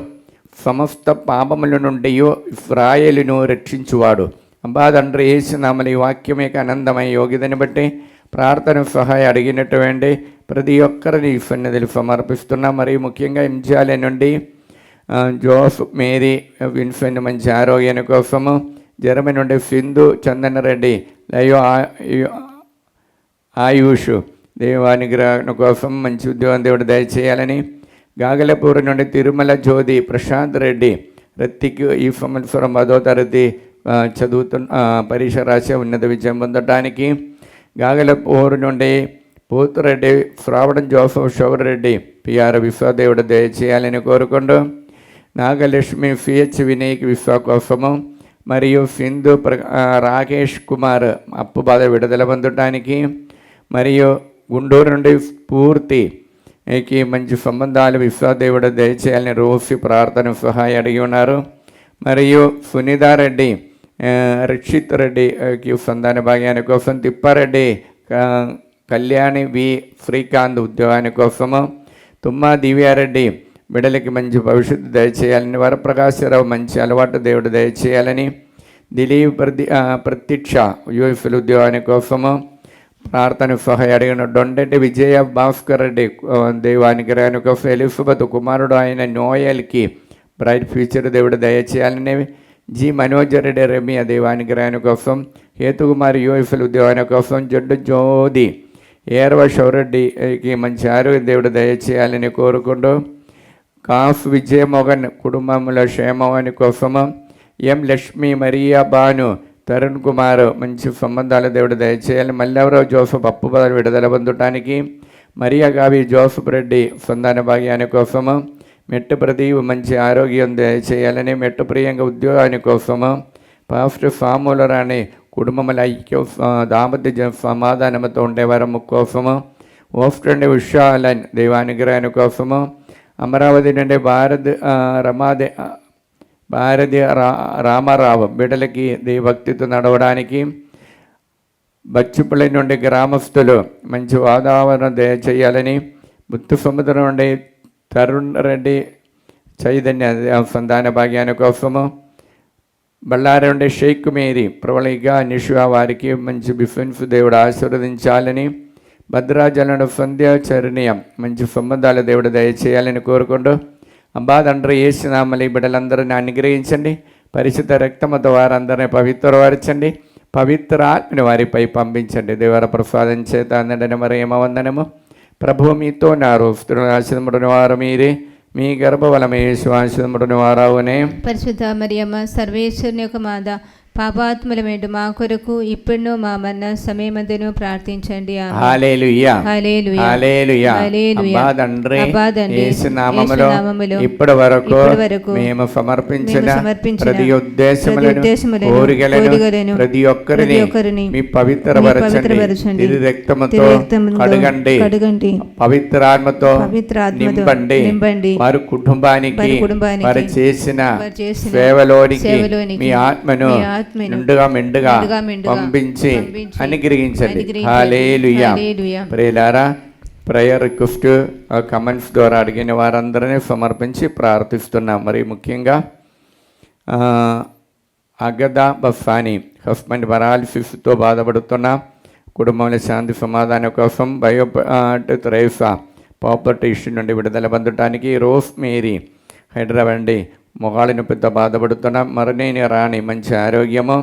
సమస్త పాపముల నుండి ఇశ్రాయేలును రక్షించువాడు. అబ్బా తండ్రి యేసునామములో ఈ వాక్యం యొక్క ఆనందమై యోగ్యతని బట్టి ప్రార్థన సహాయం అడిగినటువంటి ప్రతి ఒక్కరిని సన్నిధిలో సమర్పిస్తున్నాం. మరియు ముఖ్యంగా ఎంజాల నుండి జోఫ్, మేరీ, విన్సెంట్ మంచి ఆరోగ్యాన్ని కోసము, జర్మనీ నుండి సింధు, చందన్ రెడ్డి, లయో ఆయుష్ దేవానుగ్రహం కోసం మంచి ఉద్యోగం దేవుడు దయచేయాలని, గాగలపూర్ నుండి తిరుమల జ్యోతి, ప్రశాంత్ రెడ్డి, రత్తికి ఈ సంవత్సరం 10వ తరగతి పరీక్ష రాసే ఉన్నత విజయం పొందడానికి, గాగలపూర్ నుండి పోతురెడ్డి, శ్రావణం జోసఫ్, శౌరెడ్డి, పిఆర్ విశ్వదేవుడు దయచేయాలని కోరుకుంటూ, నాగలక్ష్మి, సిహెచ్ వినయ్కి విశ్వ కోసము, మరియు సింధు రాకేష్ కుమార్ అప్పు బాధ విడుదల పొందడానికి, మరియు గుంటూరు నుండి పూర్తికి మంచి సంబంధాలు విశ్వదేవుడు దయచేయాలని రోజు ప్రార్థన సహాయం అడిగి ఉన్నారు. మరియు సునీతారెడ్డి, రక్షిత్ రెడ్డికి సంధాన భాగ్యాని కోసం, తిప్పారెడ్డి, కళ్యాణి వి శ్రీకాంత్ ఉద్యోగాని కోసము, తుమ్మా దివ్యారెడ్డి బిడ్డలకి మంచి భవిష్యత్తు దయచేయాలని, వరప్రకాశరావు మంచి అలవాటు దేవుడు దయచేయాలని, దిలీప్ ప్రత్యక్ష యూఎఫ్ఎల్ ఉద్యోగాని కోసము ప్రార్థన సహాయం అడిగిన, డొండెడ్డి విజయ భాస్కర్ రెడ్డి దైవానికి రాని కోసం, ఎలిజబెత్ కుమారుడు ఆయన నోయల్కి బ్రైట్ ఫ్యూచర్ దేవుడు దయచేయాలని, జి మనోజ్ రెడ్డి రమ్య దైవానికి రాని కోసం, హేతుకుమారి యూఎఫ్ఎల్ ఉద్యోగాని కోసం, జడ్డు జ్యోతి ఏర్వ శౌరెడ్డికి మంచి ఆరోగ్య దేవుడు దయచేయాలని కోరుకుంటూ, కాఫ్ విజయమోహన్ కుటుంబంలో క్షేమవాని కోసము, ఎం లక్ష్మి, మరియా బాను, తరుణ్ కుమార్ మంచి సంబంధాల దేవుడు దయచేయాలి, మల్లెవరావు జోసఫ్ అప్పు బదులు విడుదల పొందటానికి, మరియా గావి జోసఫ్ రెడ్డి సంతాన భాగ్యాని కోసము, మెట్టు ప్రదీప్ మంచి ఆరోగ్యం దయచేయాలని, మెట్టు ప్రియంగా ఉద్యోగాని కోసము, పాస్టర్ సామూల రాణి కుటుంబముల ఐక్యం దాంపత్య సమాధానంతో ఉండేవారము కోసము, ఓఫ్ట్ నుండి ఉషాలన్ దైవానుగ్రహాని కోసము, అమరావతి నుండి భారతి రామారావు బిడ్డలకి దేవభక్తితో నడవడానికి, బచ్చుపల్లి నుండి గ్రామస్తులు మంచి వాతావరణం దయచేయాలని, ముత్తు సముద్రం నుండి తరుణ్ రెడ్డి చైతన్య సంతాన భాగ్యాని కోసము, బళ్ళారి నుండి షేక్ మేరీ, ప్రవళిగా నిషువా వారికి మంచి బిఫెన్స్ దేవుడు ఆశీర్వదించాలని, భద్రాచలం సంధ్యాచరణీయం మంచి సంబంధాల దేవుడు దయచేయాలని కోరుకుంటూ, అబ్బా తండ్రి యేసునామములో ఈ బిడ్డలందరినీ అనుగ్రహించండి. పరిశుద్ధ రక్తముతో వారందరినీ పవిత్రపరచండి. పవిత్ర ఆత్మని వారిపై పంపించండి. దేవర ప్రసాదం చేత అందరిని మరేమ వందనము. ప్రభువు మీతో నారు, స్త్రీలను ఆశీర్వదింపబడిన వారు మీరే, మీ గర్భఫలము యేసు ఆశీర్వదింపబడిన వారవునే. పరిశుద్ధ మరియమ్మ సర్వేశ్వరుని యొక్క మాత, పాపాత్ములమేండు మా కొరకు ఇప్పుడును మా మరణ సమయమందును ప్రార్థించండి. హల్లెలూయా హల్లెలూయా. అబ్బా తండ్రి యేసు నామములో ఇప్పటి వరకు మేము సమర్పించిన ప్రతి ఉద్దేశములను కోరికలను ప్రతి ఒక్కరిని మీ పవిత్రపరచండి. ఇది రక్తముతో కడగండి, పవిత్రాత్మతో నింపండి. వారి కుటుంబానికి వారు చేసిన సేవలోనికి మీ ఆత్మను నిండుగా మెండుగా పంపించి అనుగ్రహించండి. హల్లెలూయా. ప్రియులారా, ప్రేయర్ రిక్వెస్ట్ కమెంట్స్ ద్వారా అడిగిన వారందరినీ సమర్పించి ప్రార్థిస్తున్నాం. మరి ముఖ్యంగా అగదా బఫానీ హస్బెండ్ పరాలిసిస్తో బాధపడుతున్న కుటుంబంలో శాంతి సమాధానం కోసం త్రైఫా ప్రాపర్టీ ఇష్యూ నుండి విడుదల పొందడానికి, రోస్ మేరీ హైదరాబాద్ అండి మొగాళ్ళ నొప్పితో బాధపడుతున్న మరణేని రాణి మంచి ఆరోగ్యము,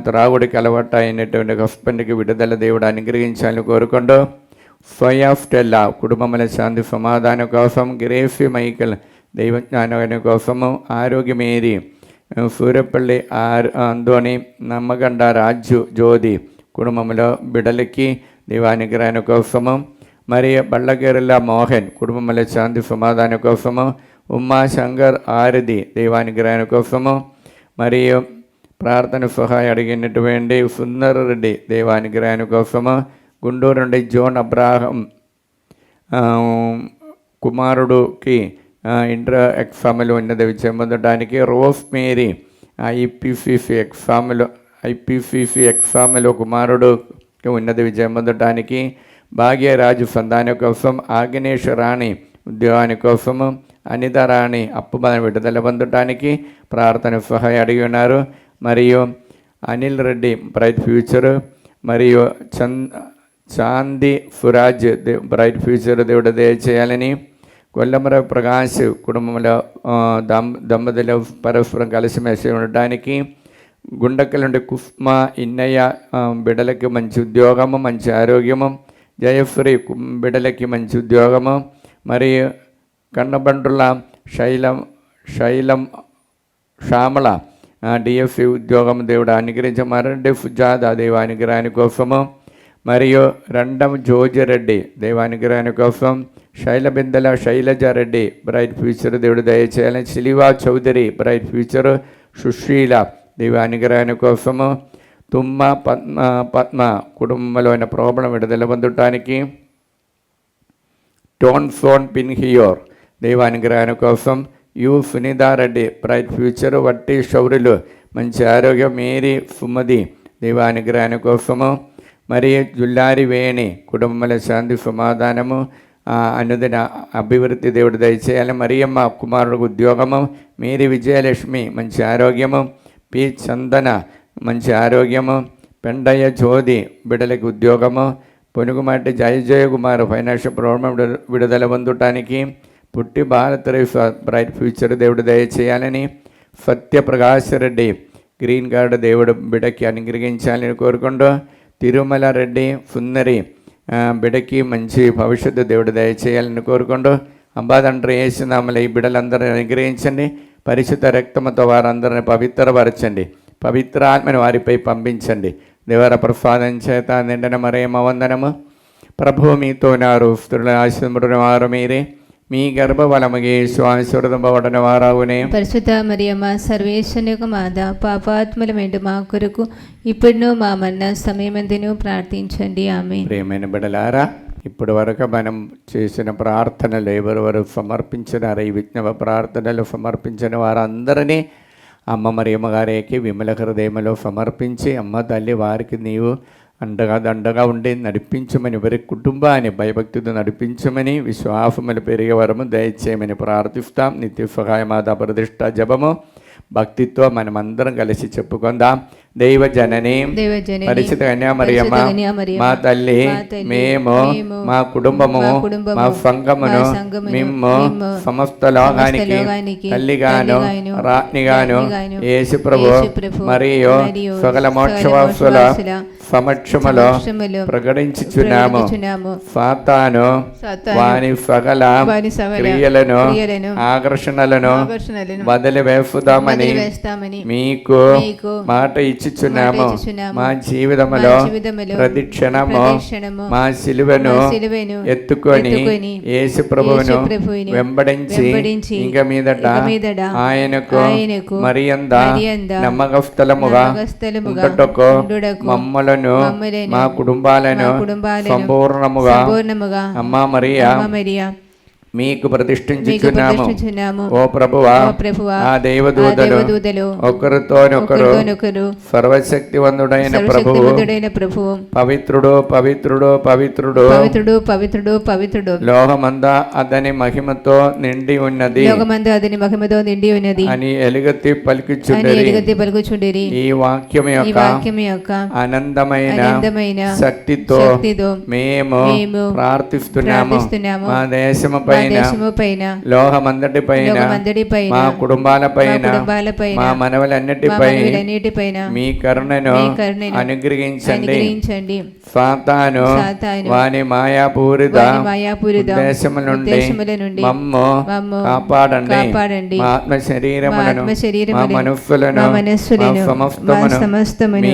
త్రాగుడికి అలవాటు అయినటువంటి హస్బెండ్కి విడుదల దేవుడు అనుగ్రహించాలని కోరుకుంటూ, సోయా స్టెల్లా కుటుంబంలో శాంతి సమాధానం కోసం, గ్రేఫీ మైకల్ దైవజ్ఞానం కోసము, ఆరోగ్యమేరి సూర్యపల్లి అందోని, నమ్మగండ రాజు జ్యోతి కుటుంబంలో బిడలకి దైవానుగ్రహం కోసము, మరియు బళ్ళగేరుల మోహన్ కుటుంబంలో శాంతి సమాధానం కోసము, ఉమాశంకర్ ఆరది దైవానుగ్రహం కోసము, మరియు ప్రార్థన సహాయం అడిగినటువంటి సుందర్ రెడ్డి దైవానుగ్రహం కోసము, గుంటూరు నుండి జోన్ అబ్రాహం కుమారుడుకి ఇంటర్ ఎగ్జామ్లో ఉన్నది విజయం పొందడానికి, రోస్ మేరీ ఐపీసీసీ ఎగ్జామ్లో కుమారుడుకి ఉన్నది విజయం పొందడానికి, భాగ్యరాజు సంతానం కోసం, ఆగ్నేష్ రాణి ఉద్యోగాని కోసము, అనిత రాణి అప్పు విడుదల పొందడానికి ప్రార్థన సహాయం అడిగి ఉన్నారు. మరియు అనిల్ రెడ్డి బ్రైట్ ఫ్యూచర్, మరియు చాంది ఫురాజ్ బ్రైట్ ఫ్యూచర్ దేవుడు దయచేయాలని, కొల్లమర ప్రకాష్ కుటుంబంలో దంపతులు పరస్పరం కలిసిమెలిసి ఉండటానికి, గుండెక్కల నుండి కుస్మా ఇన్నయ్య బిడ్డలకి మంచి ఉద్యోగము, మంచి ఆరోగ్యము, జయశ్రీ బిడ్డలకి మంచి ఉద్యోగము, మరియు కన్నబండ్రుల శ్యామల డిఎఫ్సి ఉద్యోగం దేవుడు అనుగ్రహించమారండి. సుజాత దైవానుగ్రహాని కోసము, మరియు రెండం జోజిరెడ్డి దైవానుగ్రహాని కోసం, శైలబిందల శైలజారెడ్డి బ్రైట్ ఫ్యూచర్ దేవుడు దయచేయాలని, శిలివా చౌదరి బ్రైట్ ఫ్యూచర్, సుశీల దైవానుగ్రహాని కోసము, తుమ్మ పద్మ కుటుంబంలోని ప్రాబ్లం విడుదల పొందటానికి, టోన్సోన్ పిన్హియోర్ దైవానుగ్రహాని కోసం, యు సునీతారెడ్డి బ్రైట్ ఫ్యూచర్, వట్టి శౌరులు మంచి ఆరోగ్యం, మేరీ సుమది దైవానుగ్రహాని కోసము, మరియు జుల్లారి వేణి కుటుంబంలో శాంతి సమాధానము, అనుదిన అభివృద్ధి దేవుడు దయచేయాలి. మరియమ్మ కుమారుడికి ఉద్యోగము, మేరీ విజయలక్ష్మి మంచి ఆరోగ్యము, పి చందన మంచి ఆరోగ్యము, పెండయ్య జ్యోతి బిడ్డలకి ఉద్యోగము, పొనుగుమాటి జయ కుమార్ ఫైనాన్షియల్ ప్రాబ్లం విడుదల పొందటానికి, పుట్టి భారతరేశ బ్రైట్ ఫ్యూచర్ దేవుడు దయచేయాలని, సత్యప్రకాశ్ రెడ్డి గ్రీన్ కార్డు దేవుడు బిడ్డకి అనుగ్రహించాలని కోరుకుంటూ, తిరుమల రెడ్డి సుందరి బిడ్డకి మంచి భవిష్యత్తు దేవుడు దయచేయాలని కోరుకుంటూ, అంబాదండ్రి వేసినామల ఈ బిడ్డలందరినీ అనుగ్రహించండి. పరిశుద్ధ రక్తముతో వారందరిని పవిత్రపరచండి, పవిత్రాత్మని వారిపై పంపించండి. దేవర ప్రసాదం చేత నిండిన మరేమ వందనము. ప్రభువు మీతో నారు, స్త్రీల ఆశీర్వదించిన వారు మీరే, మీ గర్భఫలముగే శ్వాసవడన వారావునే. పరిశుద్ధ మరియమ్మ సర్వేశ్వరుని యొక్క మాత, పాపాత్ములమైన మా కొరకు ఇప్పుడును మా మరణ సమయమందును ప్రార్థించండి. ఆమె. ప్రియమైన బిడ్డలారా, ఇప్పటి వరకు మనం చేసిన ప్రార్థనలు ఎవరెవరు సమర్పించినారు, ఈ విజ్ఞాప ప్రార్థనలు సమర్పించిన వారందరినీ అమ్మ మరియమ్మ గారికి విమల హృదయంలో సమర్పించి, అమ్మ తల్లి వారికి నీవు దండగా ఉండి నడిపించమని, వారి కుటుంబాన్ని భయభక్తితో నడిపించమని, విశ్వాసములు పెరిగే వరము దయచేయమని ప్రార్థిస్తాం. నిత్య సహాయమాత ప్రతిష్ట జపము భక్తితో మనమందరం కలిసి చెప్పుకుందాం. దైవజనని పరిశుద్ధ కన్యామరియమ్మ మా తల్లి, మేము మా కుటుంబము మా సంఘమును మిమ్ము సమస్త లోకానికి తల్లిగాను రాజ్ఞిగాను యేసు ప్రభు మరియు సకల మోక్షవాసుల సమక్షములో ప్రకటించుచున్నాము. సాతాను వాని సకల క్రియలను ఆకర్షణలను వదిలివేస్తామని మీకు మాట ఇచ్చుచున్నాము. మా జీవితములో ప్రతి క్షణము మా సిలువను ఎత్తుకొని యేసు ప్రభువును వెంబడించి ఇంక మీదట ఆయనకు మరియంద నమ్మకస్థలముగా ఉండుటకు మమ్మలను మా కుటుంబాలను సంపూర్ణముగా అమ్మా మరియా మీకు ప్రతిష్ఠించుచున్నాము. ఓ ప్రభువా, ఆ దేవదూతలు ఒకరితోనొకరు సర్వశక్తివంతుడైన ప్రభువు పవిత్రుడు పవిత్రుడు పవిత్రుడు పవిత్రుడు పవిత్రుడు పవిత్రుడు లోకమంతా అతని మహిమతో నిండి ఉన్నది అని ఎలుగెత్తి పలుకుచుండిరి. ఈ వాక్యం యొక్క ఆనందమైన శక్తితో మేము ప్రార్థిస్తున్నాము. మా దేశముపై దేశముపైన లోకమంతటిపైన మా కుటుంబాలపైన మా మనవలన్నిటిపైన మీ కరుణను అనుగ్రహించండి. సాతాను వాని మాయాపూరిత ఉద్దేశముల నుండి మమ్ము కాపాడండి. మా ఆత్మ శరీరములను మా మనస్సులను సమస్తమును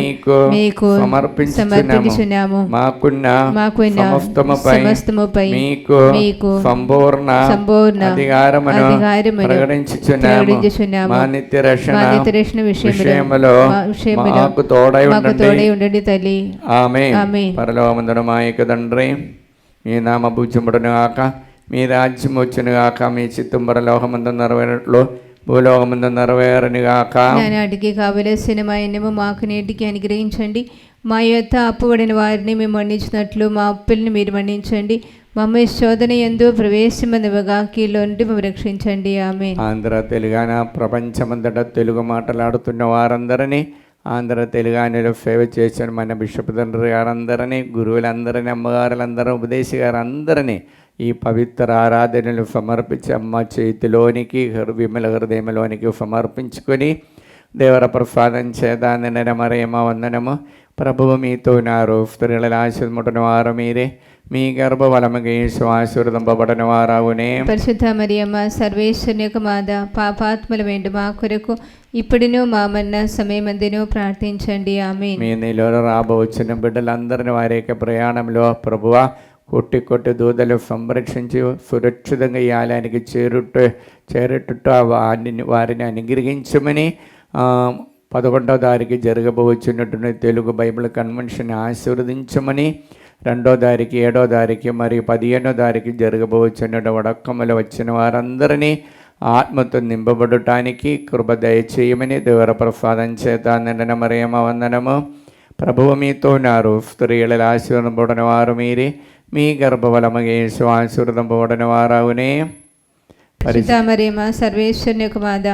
మీకు సమర్పించుచున్నాము. మాకున్న సమస్తముపై మీకు సంపూర్ణ అధికారమును ప్రకటించుచున్నాము. మా నిత్య రక్షణ విషయములో మాకు తోడై ఉండండి తల్లి. ఆమేన్. పరలోకమందున మా యొక్క తండ్రి, మీ నామ పూజ్యముడును గాక, మీ రాజ్యం వచ్చును గాక, మీ చిత్తం పరలోకమందు నెరవేరునట్లు భూలోకమందు నెరవేరును గాక. నాటికి కావలసిన మా ఎన్నము మాకు నేటికి అనుగ్రహించండి. మా యొక్క అప్పుబడిన వారిని మేము మన్నించినట్లు మా అప్పుల్ని మీరు మన్నించండి. మమ్మల్ని శోధన యందు ప్రవేశమనివ్వగా కీలో నుండి మేము రక్షించండి. ఆమేన్. ఆంధ్ర తెలంగాణ ప్రపంచమంతటా తెలుగు మాట్లాడుతున్న వారందరినీ, ఆంధ్ర తెలంగాణలో సేవ చేసిన మన బిషప్ తండ్రి గారందరినీ, గురువులందరినీ, అమ్మగారులందరూ, ఉపదేశి గారందరినీ ఈ పవిత్ర ఆరాధనలు సమర్పించి అమ్మ చేతిలోనికి విమల హృదయంలోనికి సమర్పించుకొని దేవర ప్రసాదం చేత నిన్న మరేమ వందనము. ప్రభువు మీతో ఉన్నారు, స్త్రీల ఆశీర్వదింపబడిన వారు మీరే, మీ గర్భఫలముగా యేసు ఆశీర్వదింపబడిన వారవునే. పరిశుద్ధ మరియమ్మ సర్వేశ్వరుని యొక్క మాత, పాపాత్ముల వెంట మా కొరకు ఇప్పుడును మా మరణ సమయమందును ప్రార్థించండి. ఆమేన్. మీ నీలో రాబోచిన బిడ్డలందరినీ వారి యొక్క ప్రయాణంలో ప్రభువా కొట్టి దూదలు సంరక్షించి సురక్షితంగా ఈ ఆలయానికి చేరుట వారిని అనుగ్రహించమని 11వ తారీఖు జరగబోచున్నటువంటి తెలుగు బైబిల్ కన్వెన్షన్ ఆశీర్వదించమని, 2వ తారీఖు 7వ తారీఖు మరియు 15వ తారీఖు జరగబోచున్న వడక్కములు వచ్చిన వారందరినీ ఆత్మతో నింపబడటానికి కృప దయచేయమని దేవర ప్రసాదం చేత నిండిన మరియమ్మ వందనము. ప్రభువు మీతో ఉన్నారు, స్త్రీల ఆశీర్వదింపబడిన వారు మీరే, మీ గర్భఫలముగా యేసు ఆశీర్వదింపబడిన వారవునే. పరిశుద్ధ మరియమ్మ సర్వేశ్వరుని యొక్క మాత,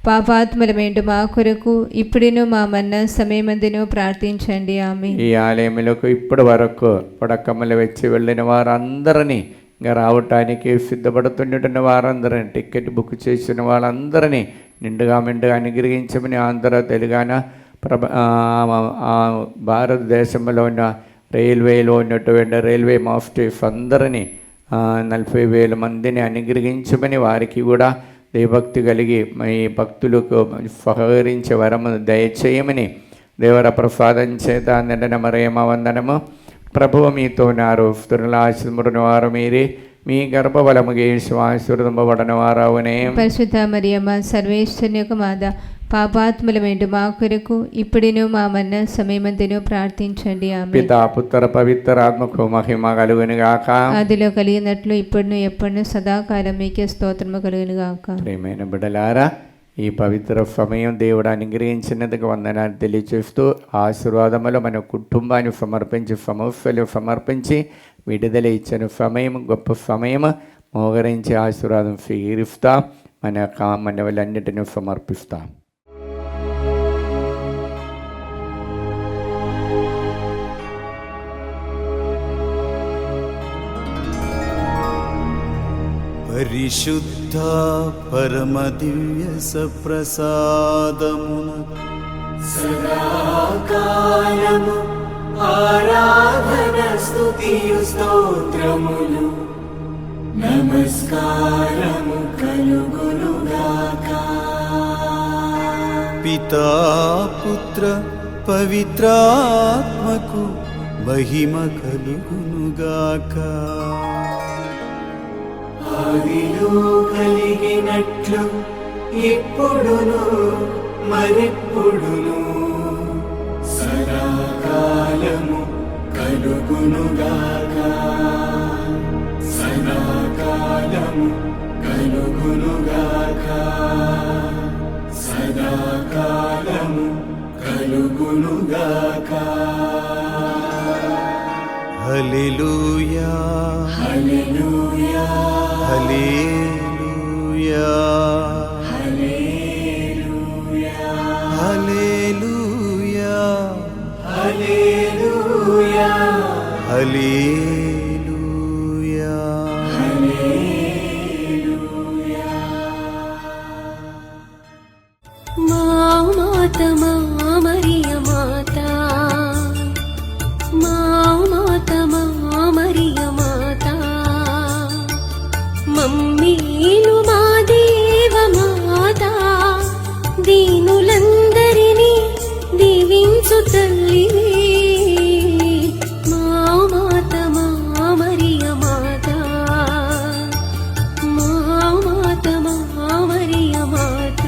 పాపాత్ముల వెంట మా కొరకు ఇప్పుడును మా మరణ సమయమందును ప్రార్థించండి. ఆమేన్. ఈ ఆలయములకు ఇప్పటి వరకు పడకమ్మలు వచ్చి వెళ్ళిన వారందరినీ, ఇంకా రావటానికి సిద్ధపడుతుంటున్న వారందరినీ, టికెట్ బుక్ చేసిన వాళ్ళందరినీ నిండుగా అనుగ్రహించమని ఆంధ్ర తెలంగాణ భారతదేశంలో ఉన్న రైల్వేలో ఉన్నటువంటి రైల్వే మాస్టర్స్ అందరినీ 40,000 మందిని అనుగ్రహించమని, వారికి కూడా దేవభక్తి కలిగి ఈ భక్తులకు సహకరించే వరము దయచేయమని దేవర ప్రసాదం చేత నిండిన మరియమ్మ వందనము. ప్రభువు మీతో ఉన్నారు, స్త్రీల ఆశీర్వదింపబడిన వారు మీరే, మీ గర్భఫలముగా యేసు ఆశీర్వదింపబడిన వారవునే. పరిశుద్ధ మరియమ్మ సర్వేశ్వరుని యొక్క మాత, పాపాత్ముల వెంట మా కొరకు ఇప్పుడును మా మరణ సమయమందును ప్రార్థించండి. ఆమేన్. పితా పుత్ర పవిత్ర ఆత్మకు మహిమ కలుగును గాక. ఆదిలో కలిగినట్లు ఇప్పుడును ఎప్పుడును సదాకాలం మీకే స్తోత్రము కలుగును గాక. ప్రియమైన బిడ్డలారా, ఈ పవిత్ర సమయం దేవుడు అనుగ్రహించినందుకు వందనాలు తెలియచేస్తూ ఆశీర్వాదములు మన కుటుంబాన్ని సమర్పించి సమస్యలు సమర్పించి విడుదల ఇచ్చిన సమయం గొప్ప సమయం. మోగరించి ఆశీర్వాదం స్వీకరిస్తాం, మన వాళ్ళన్నిటిని సమర్పిస్తాం. పరిశుద్ధ పరమ దివ్య సప్రసాదమున సదాకాలము ఆరాధన స్తుతియు స్తోత్రములు నమస్కారము కలుగునుగాక. పితా పుత్ర పవిత్రాత్మకు మహిమ కలుగునుగాక. ఆదిలో కలిగినట్లు ఇప్పుడును మరెప్పుడును సదాకాలము కలుగునుగాక. సదాకాలము కలుగునుగాక. సదాకాలము కలుగునుగాక. హల్లెలూయా హల్లెలూయా హల్లెలూయా హల్లెలూయా హల్లెలూయా హల్లెలూయా హల్లెలూయా హల్లెలూయా మమ్మీలు మా దేవ మాత దీనులందరినీ దీవించు తల్లివే మా మాత మా మరియ మాత మా మాత మా మరియ మాత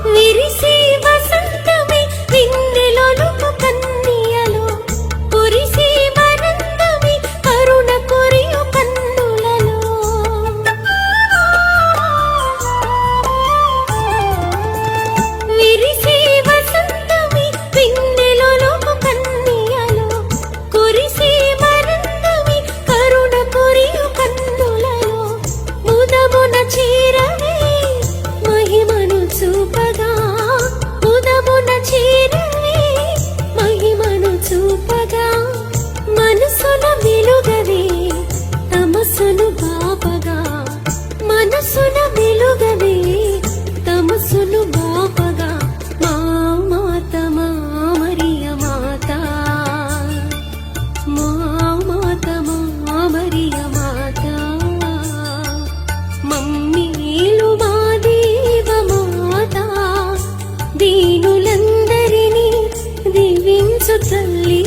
విరిసి వసంతమే వెన్నెలొలుకు కన్నియలో కురిసి వనందమే కరుణ కురియు కన్నులలో విరిసి వసంతమే వెన్నెలొలుకు కన్నియలో కురిసి వనందమే కరుణ కురియు కన్నులలో ముదమున చేరవే మహిమను చూపగా ఉదమున చేరవే మహిమను చూపగా మనసున వెలుగవే తమసును బాపగా మనసున వెలుగవే తమసును బాపగా మా మాత మా మరియ మాత మా మాత మా మరియ మాత మమ్మీలు మా దేవ మాత దీనులందరినీ దీవించు తల్లి